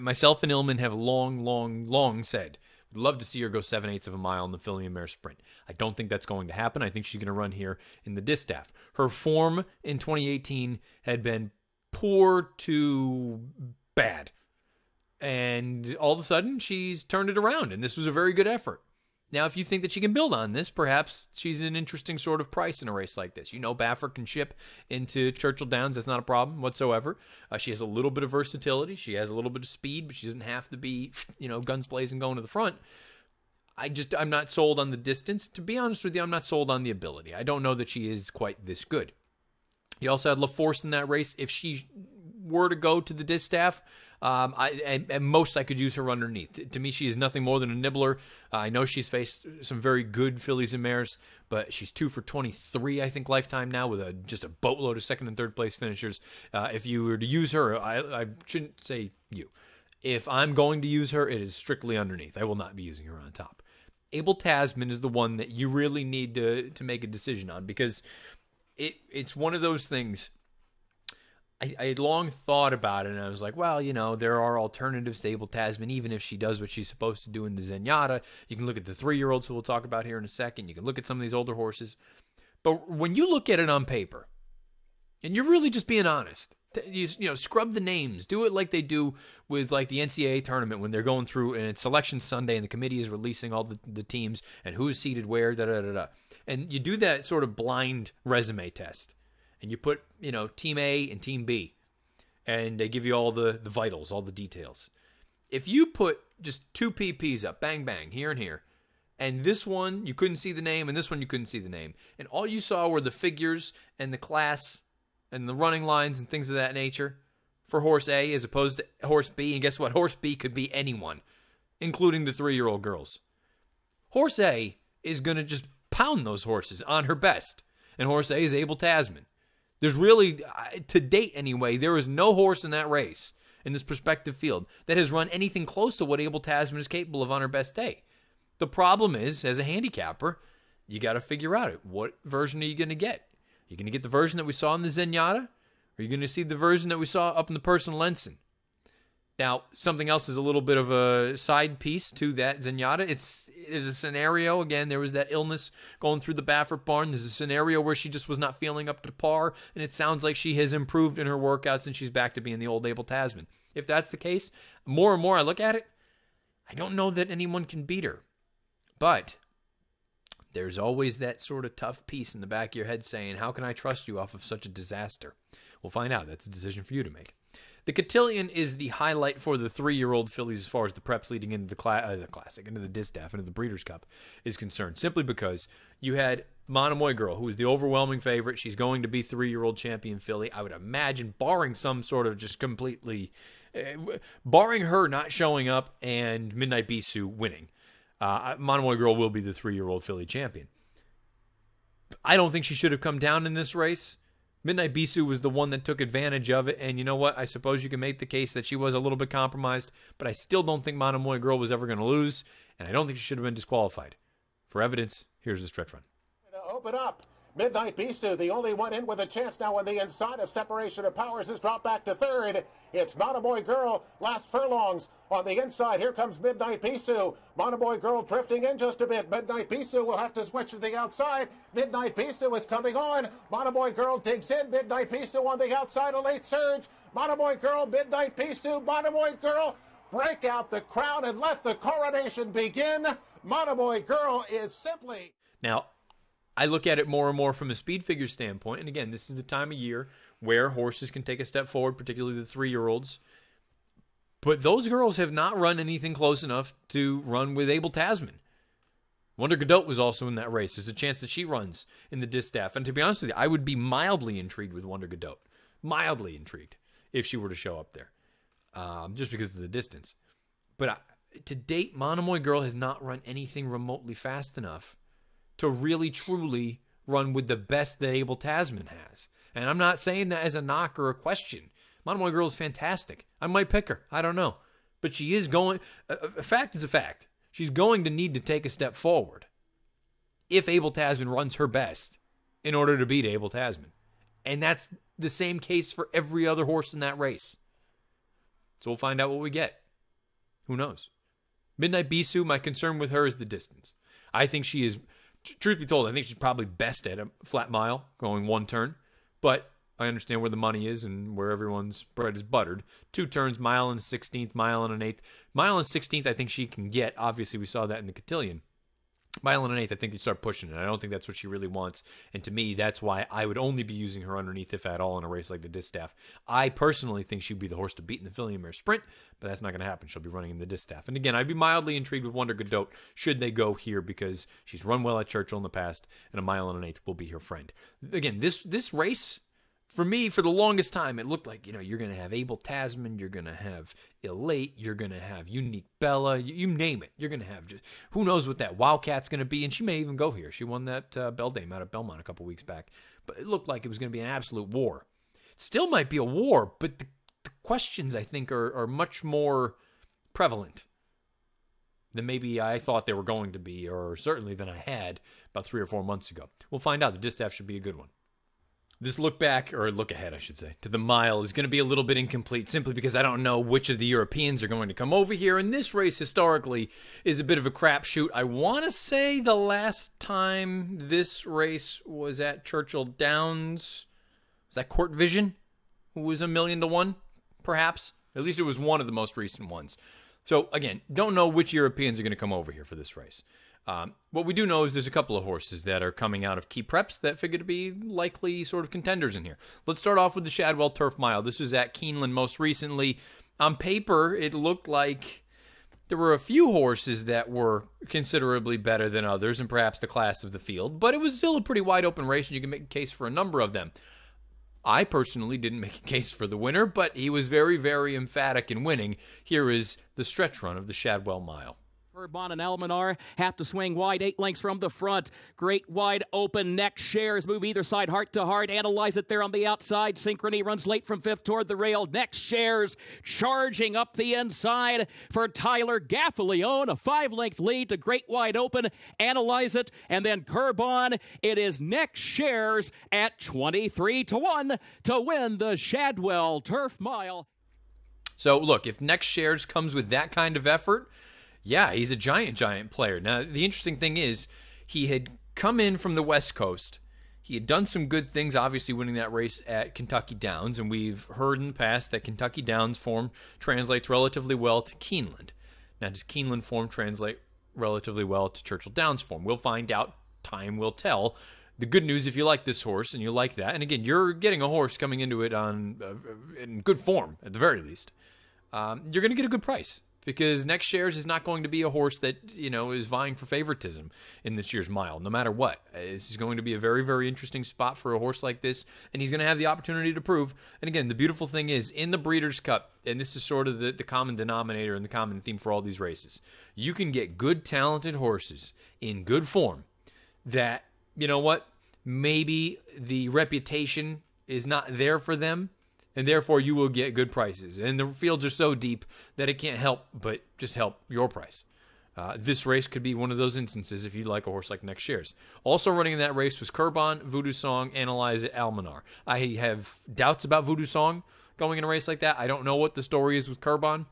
Myself and Illman have long said we'd love to see her go 7/8 of a mile in the filly and mare sprint. I don't think that's going to happen. I think she's going to run here in the Distaff. Her form in 2018 had been poor to bad. And all of a sudden, she's turned it around, and this was a very good effort. Now, if you think that she can build on this, perhaps she's an interesting sort of price in a race like this. Baffert can ship into Churchill Downs. That's not a problem whatsoever. She has a little bit of versatility. She has a little bit of speed, but she doesn't have to be, guns blazing going to the front. I'm not sold on the distance. To be honest with you, I'm not sold on the ability. I don't know that she is quite this good. You also had La Force in that race. If she were to go to the Distaff, at most I could use her underneath. To me, she is nothing more than a nibbler. I know she's faced some very good fillies and mares, but she's 2 for 23, I think, lifetime now, with just a boatload of 2nd and 3rd place finishers. If you were to use her, I shouldn't say you. If I'm going to use her, it is strictly underneath. I will not be using her on top. Abel Tasman is the one that you really need to make a decision on, because it's one of those things. I had long thought about it, and I was like, well, there are alternatives to Abel Tasman, even if she does what she's supposed to do in the Zenyatta. You can look at the 3-year-olds, who we'll talk about here in a second. You can look at some of these older horses. But when you look at it on paper, and you're really just being honest, scrub the names. Do it like they do with like the NCAA tournament when they're going through, and it's Selection Sunday, and the committee is releasing all the teams and who's seated where, da-da-da-da. And you do that sort of blind resume test. And you put, Team A and Team B, and they give you all the vitals, all the details. If you put just 2 PPs up, bang, bang, here and here, And this one, you couldn't see the name, and this one, you couldn't see the name. And all you saw were the figures and the class and the running lines and things of that nature for horse A as opposed to horse B. And guess what? Horse B could be anyone, including the 3-year-old girls. Horse A is going to just pound those horses on her best. And horse A is Abel Tasman. There's really, to date anyway, there is no horse in that race, in this prospective field, that has run anything close to what Abel Tasman is capable of on her best day. The problem is, as a handicapper, you got to figure out what version are you going to get. You're going to get the version that we saw in the Zenyatta, or are you going to see the version that we saw up in the Personal Ensign? Now, something else is a little bit of a side piece to that Zenyatta. There's a scenario, again, there was that illness going through the Baffert barn. There's a scenario where she just was not feeling up to par, and it sounds like she has improved in her workouts and she's back to being the old Abel Tasman. If that's the case, more and more I look at it, I don't know that anyone can beat her. But there's always that sort of tough piece in the back of your head saying, how can I trust you off of such a disaster? We'll find out. That's a decision for you to make. The Cotillion is the highlight for the 3-year-old fillies as far as the preps leading into the Classic, into the Distaff, into the Breeders' Cup is concerned. Simply because you had Monomoy Girl, who is the overwhelming favorite. She's going to be 3-year-old champion filly. I would imagine, barring some sort of just completely, barring her not showing up and Midnight Bisou winning, Monomoy Girl will be the 3-year-old filly champion. I don't think she should have come down in this race. Midnight Bisou was the one that took advantage of it, and you know what? I suppose you can make the case that she was a little bit compromised, but I still don't think Monomoy Girl was ever going to lose, and I don't think she should have been disqualified. For evidence, here's the stretch run. Open up. Midnight Bisou, the only one in with a chance now on the inside of Separation of Powers, has dropped back to third. It's Monomoy Girl, last furlongs on the inside. Here comes Midnight Bisou. Monomoy Girl drifting in just a bit. Midnight Bisou will have to switch to the outside. Midnight Bisou is coming on. Monomoy Girl digs in. Midnight Bisou on the outside, a late surge. Monomoy Girl, Midnight Bisou, Monomoy Girl, break out the crown and let the coronation begin. Monomoy Girl is simply... Now, I look at it more and more from a speed figure standpoint. And again, this is the time of year where horses can take a step forward, particularly the 3-year-olds. But those girls have not run anything close enough to run with Abel Tasman. Wonder Godot was also in that race. There's a chance that she runs in the Distaff. And to be honest with you, I would be mildly intrigued with Wonder Godot. Mildly intrigued if she were to show up there. Just because of the distance. But to date, Monomoy Girl has not run anything remotely fast enough to really, truly run with the best that Abel Tasman has. And I'm not saying that as a knock or a question. Monomoy Girl is fantastic. I might pick her. I don't know. But she is going... A fact is a fact. She's going to need to take a step forward if Abel Tasman runs her best in order to beat Abel Tasman. And that's the same case for every other horse in that race. So we'll find out what we get. Who knows? Midnight Bisou, my concern with her is the distance. I think she is... Truth be told, I think she's probably best at a flat mile, going one turn. But I understand where the money is and where everyone's bread is buttered. 2 turns, mile and 16th, mile and an eighth. Mile and 16th, I think she can get. Obviously, we saw that in the Cotillion. Mile and an eighth, I think you start pushing it. I don't think that's what she really wants. And to me, that's why I would only be using her underneath, if at all, in a race like the Distaff. I personally think she'd be the horse to beat in the Filly and Mare Sprint, but that's not going to happen. She'll be running in the Distaff. And again, I'd be mildly intrigued with Wonder Godot should they go here, because she's run well at Churchill in the past, and a mile and an eighth will be her friend. Again, this race, for me, for the longest time, it looked like, you're going to have Abel Tasman, you're going to have Elate, you're going to have Unique Bella, you name it. You're going to have just, who knows what that Wildcat's going to be, and she may even go here. She won that Beldame out of Belmont a couple weeks back, but it looked like it was going to be an absolute war. Still might be a war, but the questions, I think, are much more prevalent than maybe I thought they were going to be, or certainly than I had about 3 or 4 months ago. We'll find out. The Distaff should be a good one. This look back, or look ahead, I should say, to the mile is going to be a little bit incomplete simply because I don't know which of the Europeans are going to come over here. And this race historically is a bit of a crapshoot. I want to say the last time this race was at Churchill Downs, was that Court Vision, who was 1,000,000 to 1, perhaps? At least it was one of the most recent ones. So again, don't know which Europeans are going to come over here for this race. What we do know is there's a couple of horses that are coming out of key preps that figure to be likely sort of contenders in here. Let's start off with the Shadwell Turf Mile. This was at Keeneland most recently. On paper, it looked like There were a few horses that were considerably better than others and perhaps the class of the field, but it was still a pretty wide open race and you can make a case for a number of them. I personally didn't make a case for the winner, but he was very, very emphatic in winning. Here is the stretch run of the Shadwell Mile. Cotillion and Almanar have to swing wide, 8 lengths from the front. Great wide open neck shares move either side, heart to heart. Analyze it there on the outside. Synchrony runs late from 5th toward the rail. Next shares charging up the inside for Tyler Gaffalione. A 5-length lead to Great Wide Open. Analyze it, and then curb on. It is next shares at 23-1 to win the Shadwell Turf Mile. So look, if next shares comes with that kind of effort, yeah, he's a giant player. Now, the interesting thing is he had come in from the West Coast. He had done some good things, obviously winning that race at Kentucky Downs, and we've heard in the past that Kentucky Downs form translates relatively well to Keeneland. Now, does Keeneland form translate relatively well to Churchill Downs form? We'll find out. Time will tell. The good news, if you like this horse and you like that, and again, you're getting a horse coming into it in good form, at the very least, you're going to get a good price. Because next shares is not going to be a horse that, is vying for favoritism in this year's mile, no matter what. This is going to be a very, very interesting spot for a horse like this, and he's going to have the opportunity to prove. And again, the beautiful thing is, in the Breeders' Cup, and this is sort of the common denominator and the common theme for all these races, you can get good, talented horses in good form that, maybe the reputation is not there for them, and therefore you will get good prices. And the fields are so deep that it can't help but just help your price. This race could be one of those instances if you like a horse like Next Shares. Also running in that race was Curbon, Voodoo Song, Analyze It, Almanar. I have doubts about Voodoo Song going in a race like that. I don't know what the story is with Curbon.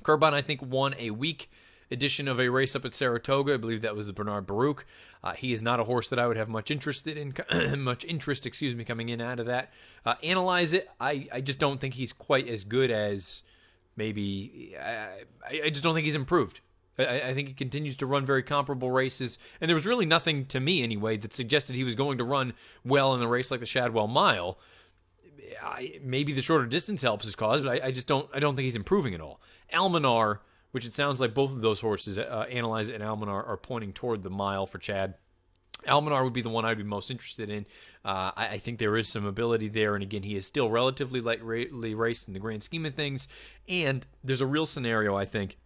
Curbon, I think, won a weak edition of a race up at Saratoga. I believe that was the Bernard Baruch. He is not a horse that I would have much interest in, coming in out of that. Analyze It. I just don't think he's quite as good as maybe. I just don't think he's improved. I think he continues to run very comparable races, and there was really nothing to me anyway that suggested he was going to run well in a race like the Shadwell Mile. Maybe the shorter distance helps his cause, but I don't think he's improving at all. Almanar, which it sounds like both of those horses, Analyze It and Almanar, are pointing toward the mile for Chad. Almanar would be the one I'd be most interested in. I think there is some ability there, and again, he is still relatively lightly raced in the grand scheme of things, and there's a real scenario, I think,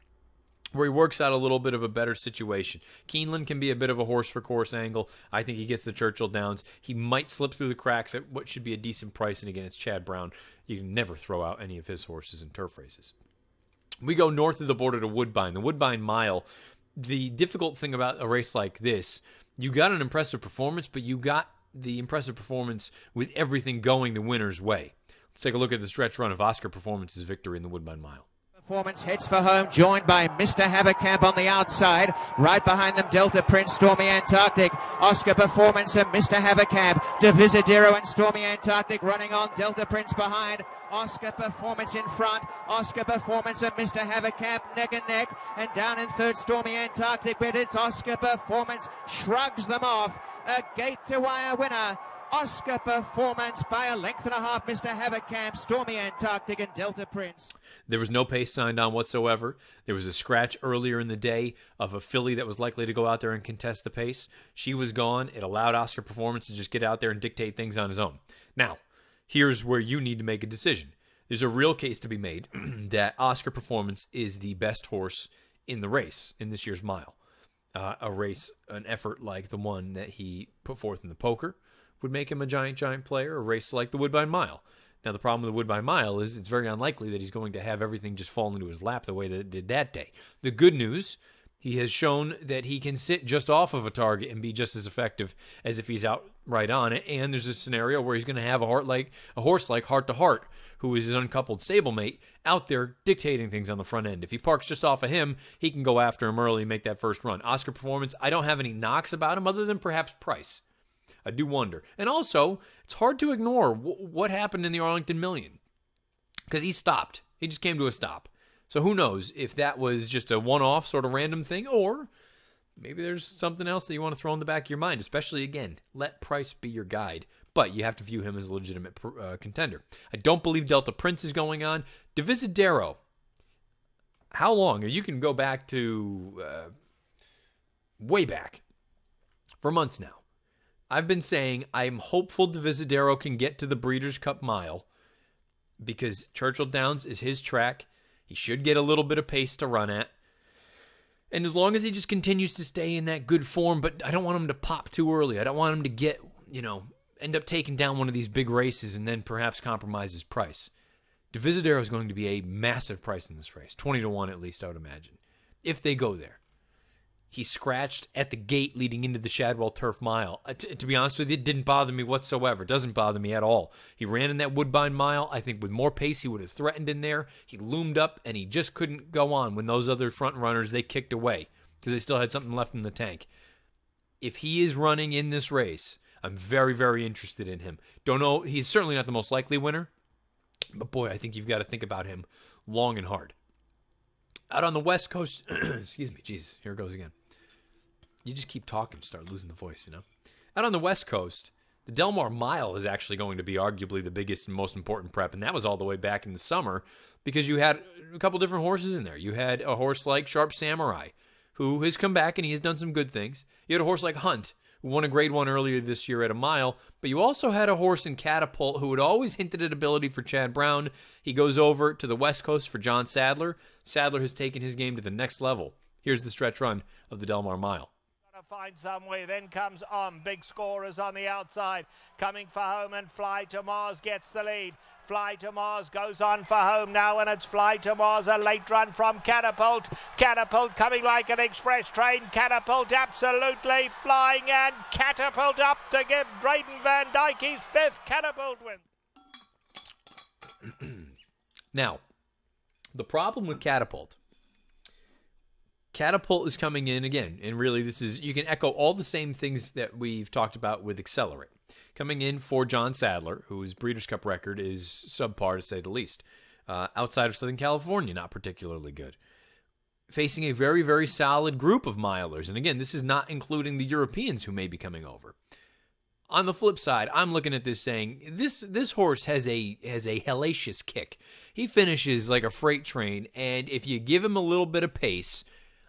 where he works out a little bit of a better situation. Keeneland can be a bit of a horse for course angle. I think he gets the Churchill Downs. He might slip through the cracks at what should be a decent price, and again, it's Chad Brown. You can never throw out any of his horses in turf races. We go north of the border to Woodbine. The Woodbine Mile, the difficult thing about a race like this, you got an impressive performance, but you got the impressive performance with everything going the winner's way. Let's take a look at the stretch run of Oscar Performance's victory in the Woodbine Mile. Performance heads for home, joined by Mr. Haverkamp on the outside. Right behind them, Delta Prince, Stormy Antarctic, Oscar Performance and Mr. Haverkamp. Divisadero and Stormy Antarctic running on, Delta Prince behind. Oscar Performance in front, Oscar Performance and Mr. Haverkamp neck and neck, and down in third Stormy Antarctic, but it's Oscar Performance shrugs them off. A gate to wire winner. Oscar Performance by a length and a half, Mr. Haverkamp, Stormy Antarctic and Delta Prince. There was no pace signed on whatsoever. There was a scratch earlier in the day of a filly that was likely to go out there and contest the pace. She was gone. It allowed Oscar Performance to just get out there and dictate things on his own. Now, here's where you need to make a decision. There's a real case to be made that Oscar Performance is the best horse in the race in this year's mile. An effort like the one that he put forth in the poker would make him a giant player. A race like the Woodbine Mile. Now, the problem with the Woodbine Mile is it's very unlikely that he's going to have everything just fall into his lap the way that it did that day. The good news, he has shown that he can sit just off of a target and be just as effective as if he's out right on it. And there's a scenario where he's going to have a horse like Heart to Heart, who is his uncoupled stablemate, out there dictating things on the front end. If he parks just off of him, he can go after him early and make that first run. Oscar Performance, I don't have any knocks about him other than perhaps price. I do wonder. And also, it's hard to ignore what happened in the Arlington Million. Because he stopped. He just came to a stop. So who knows if that was just a one-off sort of random thing, or maybe there's something else that you want to throw in the back of your mind. Especially, again, let price be your guide. But you have to view him as a legitimate contender. I don't believe Delta Prince is going on. Divisadero. how long? You can go back to way back for months now. I've been saying I'm hopeful Divisadero can get to the Breeders' Cup Mile because Churchill Downs is his track. He should get a little bit of pace to run at. And as long as he just continues to stay in that good form, but I don't want him to pop too early. I don't want him to get, end up taking down one of these big races and then perhaps compromise his price. Divisadero is going to be a massive price in this race, 20-1 at least, I would imagine, if they go there. He scratched at the gate leading into the Shadwell Turf Mile. To be honest with you, it didn't bother me whatsoever. It doesn't bother me at all. He ran in that Woodbine Mile. I think with more pace, he would have threatened in there. He loomed up, and he just couldn't go on when those other front runners, they kicked away because they still had something left in the tank. If he is running in this race, I'm very, very interested in him. Don't know. He's certainly not the most likely winner, but boy, I think you've got to think about him long and hard. Out on the West Coast, excuse me, Jesus, here it goes again. You just keep talking, start losing the voice, Out on the West Coast, the Del Mar Mile is actually going to be arguably the biggest and most important prep, and that was all the way back in the summer because you had a couple different horses in there. You had a horse like Sharp Samurai, who has come back and he has done some good things. You had a horse like Hunt, who won a Grade 1 earlier this year at a mile, but you also had a horse in Catapult who had always hinted at ability for Chad Brown. He goes over to the West Coast for John Sadler. Sadler has taken his game to the next level. Here's the stretch run of the Del Mar Mile. Find some way, then comes on. Big Scorers on the outside, coming for home, and Fly to Mars gets the lead. Fly to Mars goes on for home now, and it's Fly to Mars, a late run from Catapult. Catapult coming like an express train. Catapult absolutely flying, and Catapult up to give Drayden Van Dyke his fifth. Catapult win. Now, the problem with Catapult is coming in again, and really this is, you can echo all the same things that we've talked about with Accelerate. Coming in for John Sadler, whose Breeders' Cup record is subpar to say the least. Outside of Southern California, not particularly good. Facing a very, very solid group of milers, and again, this is not including the Europeans who may be coming over. On the flip side, I'm looking at this saying, this horse has a hellacious kick. He finishes like a freight train, and if you give him a little bit of pace,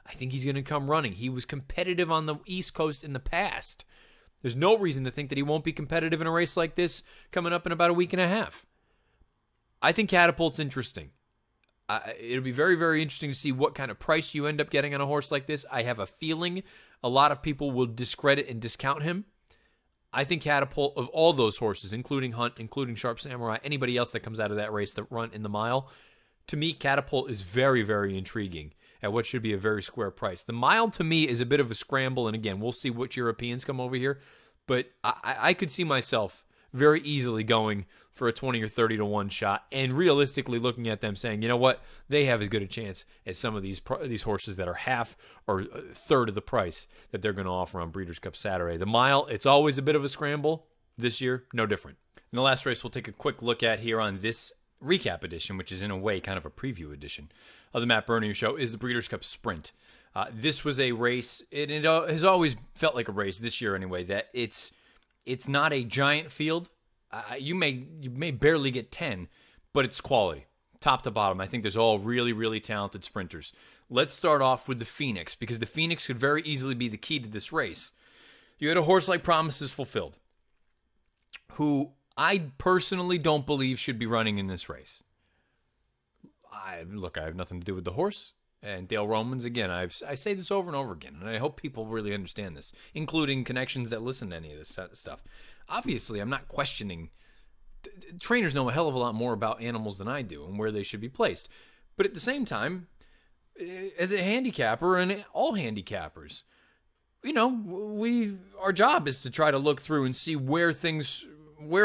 I think he's going to come running. He was competitive on the East Coast in the past. There's no reason to think that he won't be competitive in a race like this coming up in about a week and a half. I think Catapult's interesting. It'll be very, very interesting to see what kind of price you end up getting on a horse like this. I have a feeling a lot of people will discredit and discount him. I think Catapult, of all those horses, including Hunt, including Sharp Samurai, anybody else that comes out of that race that run in the mile, to me, Catapult is very, very intriguing at what should be a very square price. The mile, to me, is a bit of a scramble, and again, we'll see which Europeans come over here, but I could see myself very easily going for a 20 or 30-1 shot, and realistically looking at them saying, you know what, they have as good a chance as some of these horses that are half or a third of the price that they're going to offer on Breeders' Cup Saturday. The mile, it's always a bit of a scramble. This year, no different. In the last race we'll take a quick look at here on this recap edition, which is in a way kind of a preview edition of the Matt Bernier Show, is the Breeders' Cup Sprint. This was a race, it has always felt like a race this year anyway, that it's not a giant field. You may barely get 10, but it's quality, top to bottom. I think there's all really, really talented sprinters. Let's start off with the Phoenix, because the Phoenix could very easily be the key to this race. You had a horse like Promises Fulfilled, who I personally don't believe should be running in this race. Look, I have nothing to do with the horse. And Dale Romans, again, I say this over and over again, and I hope people really understand this, including connections that listen to any of this stuff. Obviously, I'm not questioning. Trainers know a hell of a lot more about animals than I do and where they should be placed. But at the same time, as a handicapper and all handicappers, our job is to try to look through and see where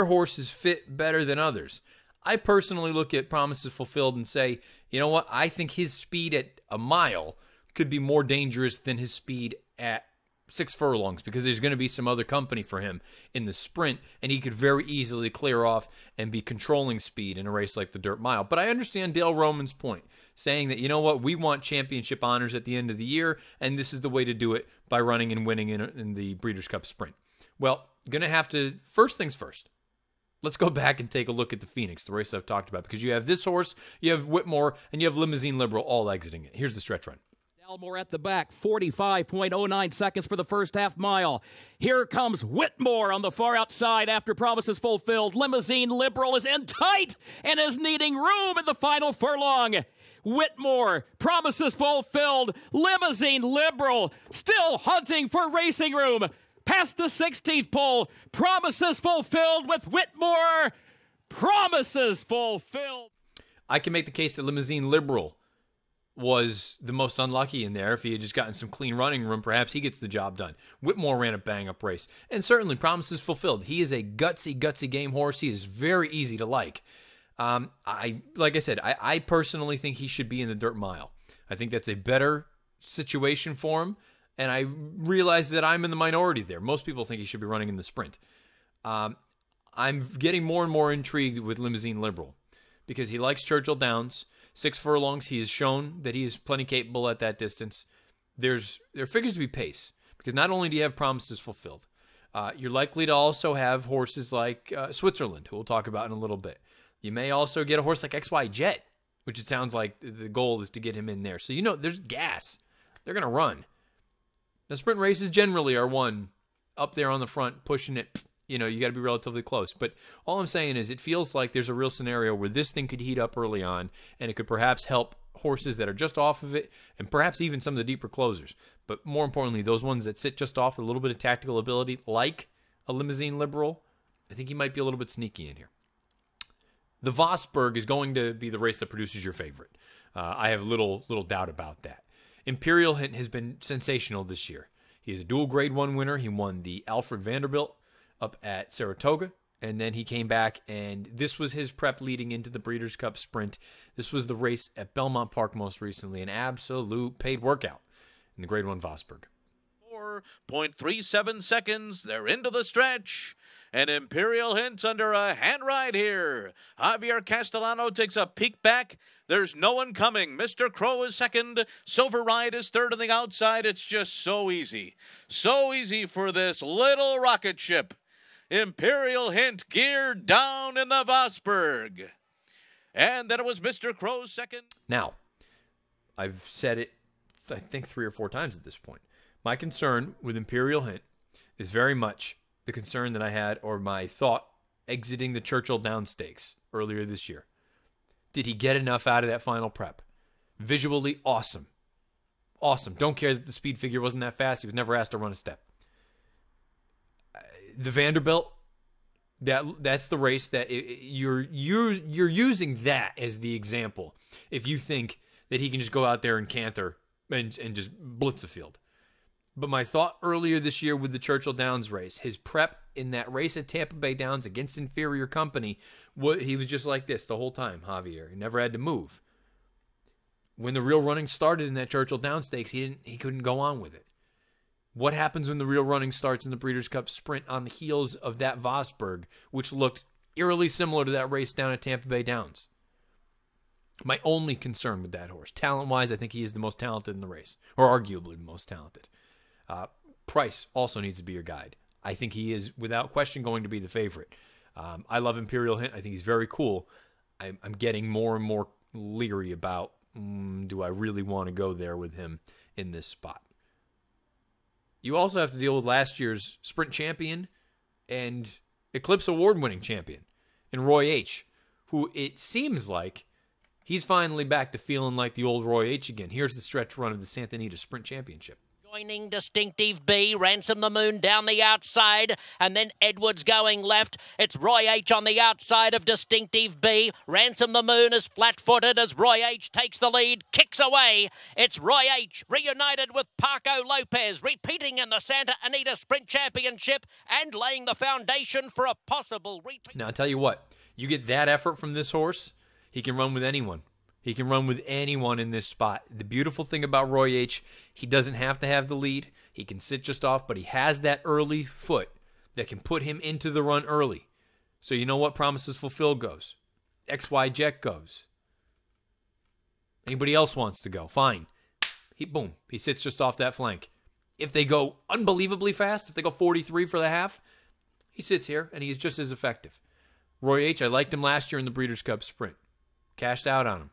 horses fit better than others. I personally look at Promises Fulfilled and say, you know what? I think his speed at a mile could be more dangerous than his speed at 6 furlongs, because there's going to be some other company for him in the sprint, and he could very easily clear off and be controlling speed in a race like the Dirt Mile. But I understand Dale Roman's point, saying that, you know what, we want championship honors at the end of the year, and this is the way to do it, by running and winning in the Breeders' Cup Sprint. Well, going to have to, first things first, Let's go back and take a look at the Phoenix, the race I've talked about, because you have this horse, you have Whitmore, and you have Limousine Liberal all exiting it. Here's the stretch run. Elmore at the back, 45.09 seconds for the first half mile. Here comes Whitmore on the far outside after promises fulfilled. Limousine Liberal is in tight and is needing room in the final furlong. Whitmore, promises fulfilled. Limousine Liberal still hunting for racing room. Past the 16th pole, promises fulfilled with Whitmore. Promises fulfilled. I can make the case that Limousine Liberal was the most unlucky in there. If he had just gotten some clean running room, perhaps he gets the job done. Whitmore ran a bang-up race, and certainly promises fulfilled. He is a gutsy game horse. He is very easy to like. Like I said, I personally think he should be in the dirt mile. I think that's a better situation for him, and I realize that I'm in the minority there. Most people think he should be running in the sprint. I'm getting more and more intrigued with Limousine Liberal because he likes Churchill Downs. 6 furlongs, he has shown that he is plenty capable at that distance. There figures to be pace, because not only do you have promises fulfilled, you're likely to also have horses like Switzerland, who we'll talk about in a little bit. You may also get a horse like XY Jet, which it sounds like the goal is to get him in there. So, there's gas. They're going to run. The sprint races generally are won up there on the front, pushing it. You got to be relatively close. But all I'm saying is it feels like there's a real scenario where this thing could heat up early on, and it could perhaps help horses that are just off of it, and perhaps even some of the deeper closers. But more importantly, those ones that sit just off with a little bit of tactical ability, like a Limousine Liberal, I think he might be a little bit sneaky in here. The Vosburgh is going to be the race that produces your favorite. I have little doubt about that. Imperial Hint has been sensational this year. He's a dual Grade 1 winner. He won the Alfred Vanderbilt up at Saratoga, and then he came back, and this was his prep leading into the Breeders' Cup Sprint. This was the race at Belmont Park most recently, an absolute paid workout in the Grade 1 Vosburgh. 4.37 seconds, they're into the stretch, and Imperial Hint's under a hand ride here. Javier Castellano takes a peek back. There's no one coming. Mr. Crow is second. Silver Ride is third on the outside. It's just so easy. So easy for this little rocket ship. Imperial Hint geared down in the Vosburgh. And then it was Mr. Crow's second. Now, I've said it, I think 3 or 4 times at this point. My concern with Imperial Hint is very much the concern that I had, or my thought, exiting the Churchill Downs Stakes earlier this year. Did he get enough out of that final prep? Visually, awesome. Awesome. Don't care that the speed figure wasn't that fast. He was never asked to run a step. The Vanderbilt, that's the race that you're using that as the example. If you think that he can just go out there and canter and just blitz a field. But my thought earlier this year with the Churchill Downs race, his prep in that race at Tampa Bay Downs against inferior company, he was just like this the whole time, Javier. He never had to move. When the real running started in that Churchill Downs Stakes, he couldn't go on with it. What happens when the real running starts in the Breeders' Cup Sprint on the heels of that Vosburgh, which looked eerily similar to that race down at Tampa Bay Downs? My only concern with that horse, talent-wise, I think he is the most talented in the race, or arguably the most talented. Price also needs to be your guide. I think he is, without question, going to be the favorite. I love Imperial Hint. I think he's very cool. I'm getting more and more leery about, do I really want to go there with him in this spot? You also have to deal with last year's Sprint champion and Eclipse Award-winning champion in Roy H., who it seems like he's finally back to feeling like the old Roy H. again. Here's the stretch run of the Santa Anita Sprint Championship. Joining Distinctive B, Ransom the Moon down the outside, and then Edwards going left. It's Roy H on the outside of Distinctive B. Ransom the Moon is flat-footed as Roy H takes the lead, kicks away. It's Roy H reunited with Paco Lopez, repeating in the Santa Anita Sprint Championship and laying the foundation for a possible repeat. Now, I'll tell you what, you get that effort from this horse, he can run with anyone. He can run with anyone in this spot. The beautiful thing about Roy H., he doesn't have to have the lead. He can sit just off, but he has that early foot that can put him into the run early. So you know what? Promises Fulfilled goes. XY Jet goes. Anybody else wants to go? Fine. Boom. He sits just off that flank. If they go unbelievably fast, if they go 43 for the half, he sits here and he is just as effective. Roy H., I liked him last year in the Breeders' Cup Sprint. Cashed out on him.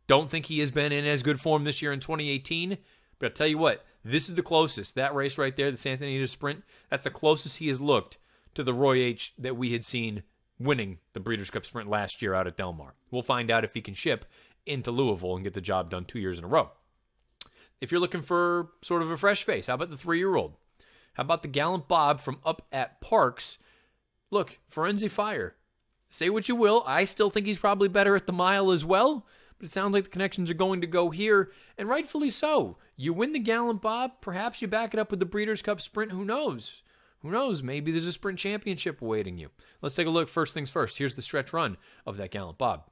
Don't think he has been in as good form this year in 2018, but I'll tell you what, this is the closest. That race right there, the Santa Anita Sprint, that's the closest he has looked to the Roy H. that we had seen winning the Breeders' Cup Sprint last year out at Del Mar. We'll find out if he can ship into Louisville and get the job done 2 years in a row. If you're looking for sort of a fresh face, how about the 3-year-old? How about the Gallant Bob from up at Parks? Look, Firenze Fire. Say what you will, I still think he's probably better at the mile as well, but it sounds like the connections are going to go here, and rightfully so. You win the Gallant Bob, perhaps you back it up with the Breeders' Cup Sprint, who knows? Who knows? Maybe there's a sprint championship awaiting you. Let's take a look. First things first. Here's the stretch run of that Gallant Bob.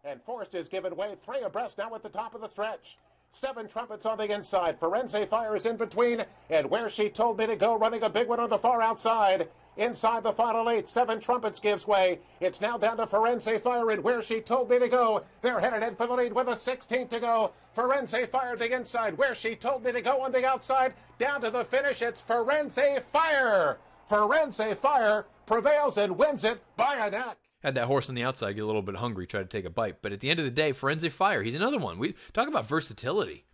And Forrest is given way 3 abreast now at the top of the stretch. 7 trumpets on the inside. Firenze Fire is in between. And Where She Told Me to Go, running a big one on the far outside. Inside the final 8, 7 trumpets gives way. It's now down to Firenze Fire and Where She Told Me to Go. They're headed in for the lead with a 16th to go. Firenze Fire the inside. Where She Told Me to Go on the outside. Down to the finish, it's Firenze Fire. Firenze Fire prevails and wins it by a neck. Had that horse on the outside get a little bit hungry, try to take a bite. But at the end of the day, Firenze Fire, he's another one. We talk about versatility.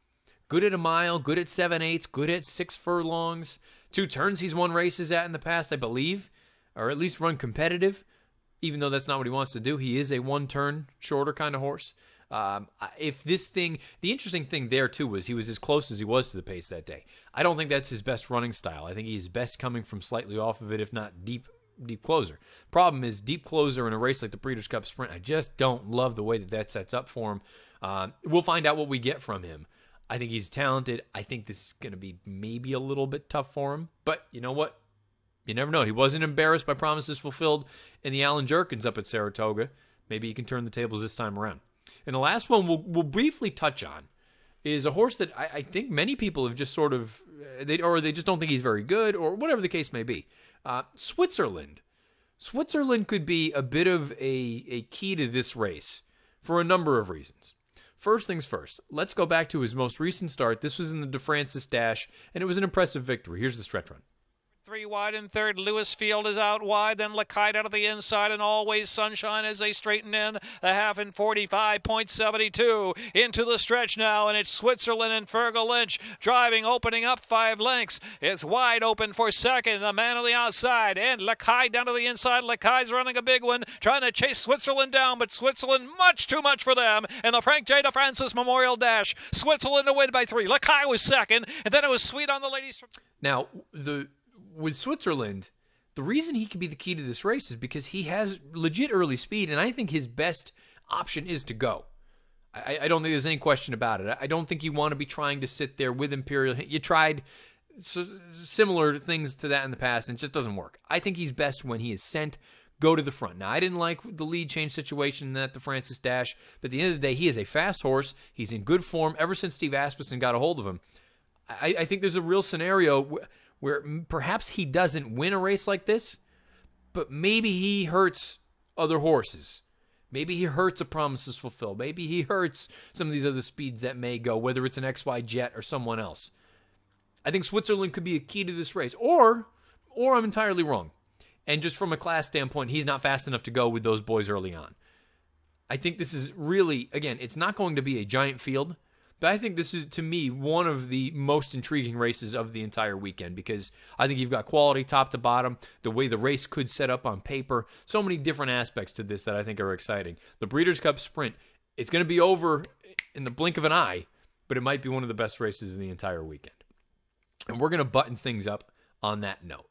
Good at a mile, good at 7/8, good at 6 furlongs. 2 turns he's won races at in the past, I believe, or at least run competitive. Even though that's not what he wants to do, he is a 1-turn shorter kind of horse. If this thing, the interesting thing there too was he was as close as he was to the pace that day. I don't think that's his best running style. I think he's best coming from slightly off of it, if not deep closer. Problem is, deep closer in a race like the Breeders' Cup Sprint, I just don't love the way that sets up for him. We'll find out what we get from him. I think he's talented. I think this is going to be maybe a little bit tough for him. But you know what? You never know. He wasn't embarrassed by promises fulfilled in the Alan Jerkins up at Saratoga. Maybe he can turn the tables this time around. And the last one we'll briefly touch on is a horse that I think many people have just sort of, they just don't think he's very good, or whatever the case may be. Switzerland. Switzerland could be a bit of a key to this race for a number of reasons. First things first, let's go back to his most recent start. This was in the DeFrancis Dash, and it was an impressive victory. Here's the stretch run. 3 wide in third. Lewisfield is out wide. Then Lacaille out of the inside, and Always Sunshine as they straighten in. The half in 45.72 into the stretch now, and it's Switzerland and Fergal Lynch driving, opening up 5 lengths. It's wide open for second. The man on the outside, and Lacaille down to the inside. Lacaille's running a big one, trying to chase Switzerland down, but Switzerland much too much for them. And the Frank J. DeFrancis Memorial Dash, Switzerland to win by 3. Lacaille was second, and then it was Sweet on the ladies. Now, with Switzerland, the reason he could be the key to this race is because he has legit early speed, and I think his best option is to go. I don't think there's any question about it. I don't think you want to be trying to sit there with Imperial. You tried similar things to that in the past, and it just doesn't work. I think he's best when he is sent, go to the front. Now, I didn't like the lead change situation at the Francis Dash, but at the end of the day, he is a fast horse. He's in good form ever since Steve Asmussen got a hold of him. I think there's a real scenario where perhaps he doesn't win a race like this, but maybe he hurts other horses. Maybe he hurts a Promises Fulfilled. Maybe he hurts some of these other speeds that may go, whether it's an XY Jet or someone else. I think Switzerland could be a key to this race. Or I'm entirely wrong. And just from a class standpoint, he's not fast enough to go with those boys early on. I think this is really, again, it's not going to be a giant field, but I think this is, to me, one of the most intriguing races of the entire weekend, because I think you've got quality top to bottom, the way the race could set up on paper, so many different aspects to this that I think are exciting. The Breeders' Cup Sprint, it's going to be over in the blink of an eye, but it might be one of the best races of the entire weekend. And we're going to button things up on that note.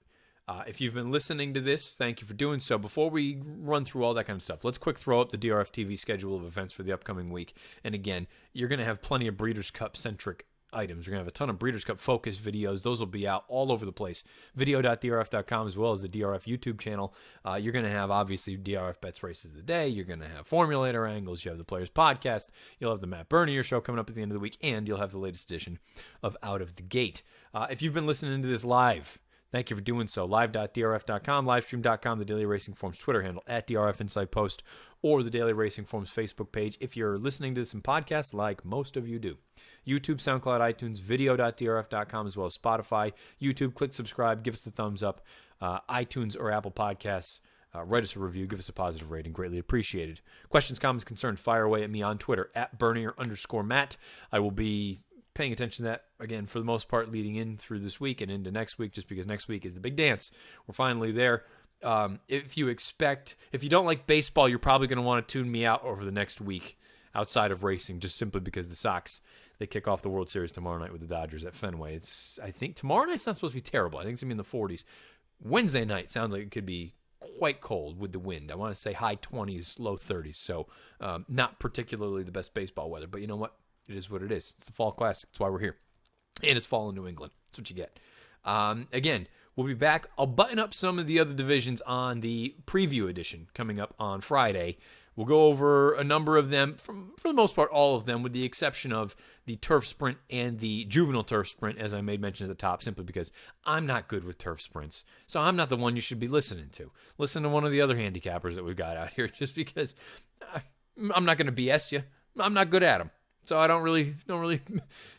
If you've been listening to this, thank you for doing so. Before we run through all that kind of stuff, let's quick throw up the DRF TV schedule of events for the upcoming week. And again, you're going to have plenty of Breeders' Cup-centric items. You're going to have a ton of Breeders' Cup-focused videos. Those will be out all over the place. Video.drf.com as well as the DRF YouTube channel. You're going to have, obviously, DRF Bets Races of the Day. You're going to have Formulator Angles. You have the Players Podcast. You'll have the Matt Bernier Show coming up at the end of the week. And you'll have the latest edition of Out of the Gate. If you've been listening to this live, thank you for doing so. Live.drf.com, livestream.com, the Daily Racing Forms Twitter handle, at DRF Inside Post, or the Daily Racing Forms Facebook page. If you're listening to this in podcasts, like most of you do. YouTube, SoundCloud, iTunes, video.drf.com, as well as Spotify. YouTube, click subscribe, give us the thumbs up. iTunes or Apple Podcasts, write us a review, give us a positive rating, greatly appreciated. Questions, comments, concerns, fire away at me on Twitter at Bernier_Matt. I will be paying attention to that, again, for the most part, leading in through this week and into next week, just because next week is the big dance. We're finally there. If you don't like baseball, you're probably going to want to tune me out over the next week outside of racing, just simply because the Sox, they kick off the World Series tomorrow night with the Dodgers at Fenway. I think tomorrow night's not supposed to be terrible. I think it's going to be in the 40s. Wednesday night sounds like it could be quite cold with the wind. I want to say high 20s, low 30s. So not particularly the best baseball weather. But you know what? It is what it is. It's the Fall Classic. That's why we're here. And it's fall in New England. That's what you get. Again, we'll be back. I'll button up some of the other divisions on the preview edition coming up on Friday. We'll go over a number of them, for the most part, all of them, with the exception of the turf sprint and the juvenile turf sprint, as I made mention at the top, simply because I'm not good with turf sprints. So I'm not the one you should be listening to. Listen to one of the other handicappers that we've got out here, just because I'm not going to BS you. I'm not good at them. So I don't really,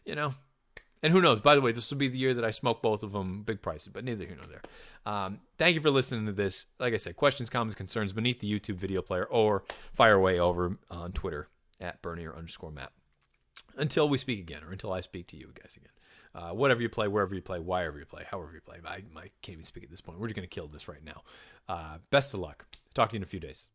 you know. And who knows? By the way, this will be the year that I smoke both of them, big prices, but neither here nor there. Thank you for listening to this. Like I said, questions, comments, concerns beneath the YouTube video player, or fire away over on Twitter at Bernier_Matt. Until we speak again, or until I speak to you guys again. Whatever you play, wherever you play, wherever you play, however you play. I can't even speak at this point. We're just going to kill this right now. Best of luck. Talk to you in a few days.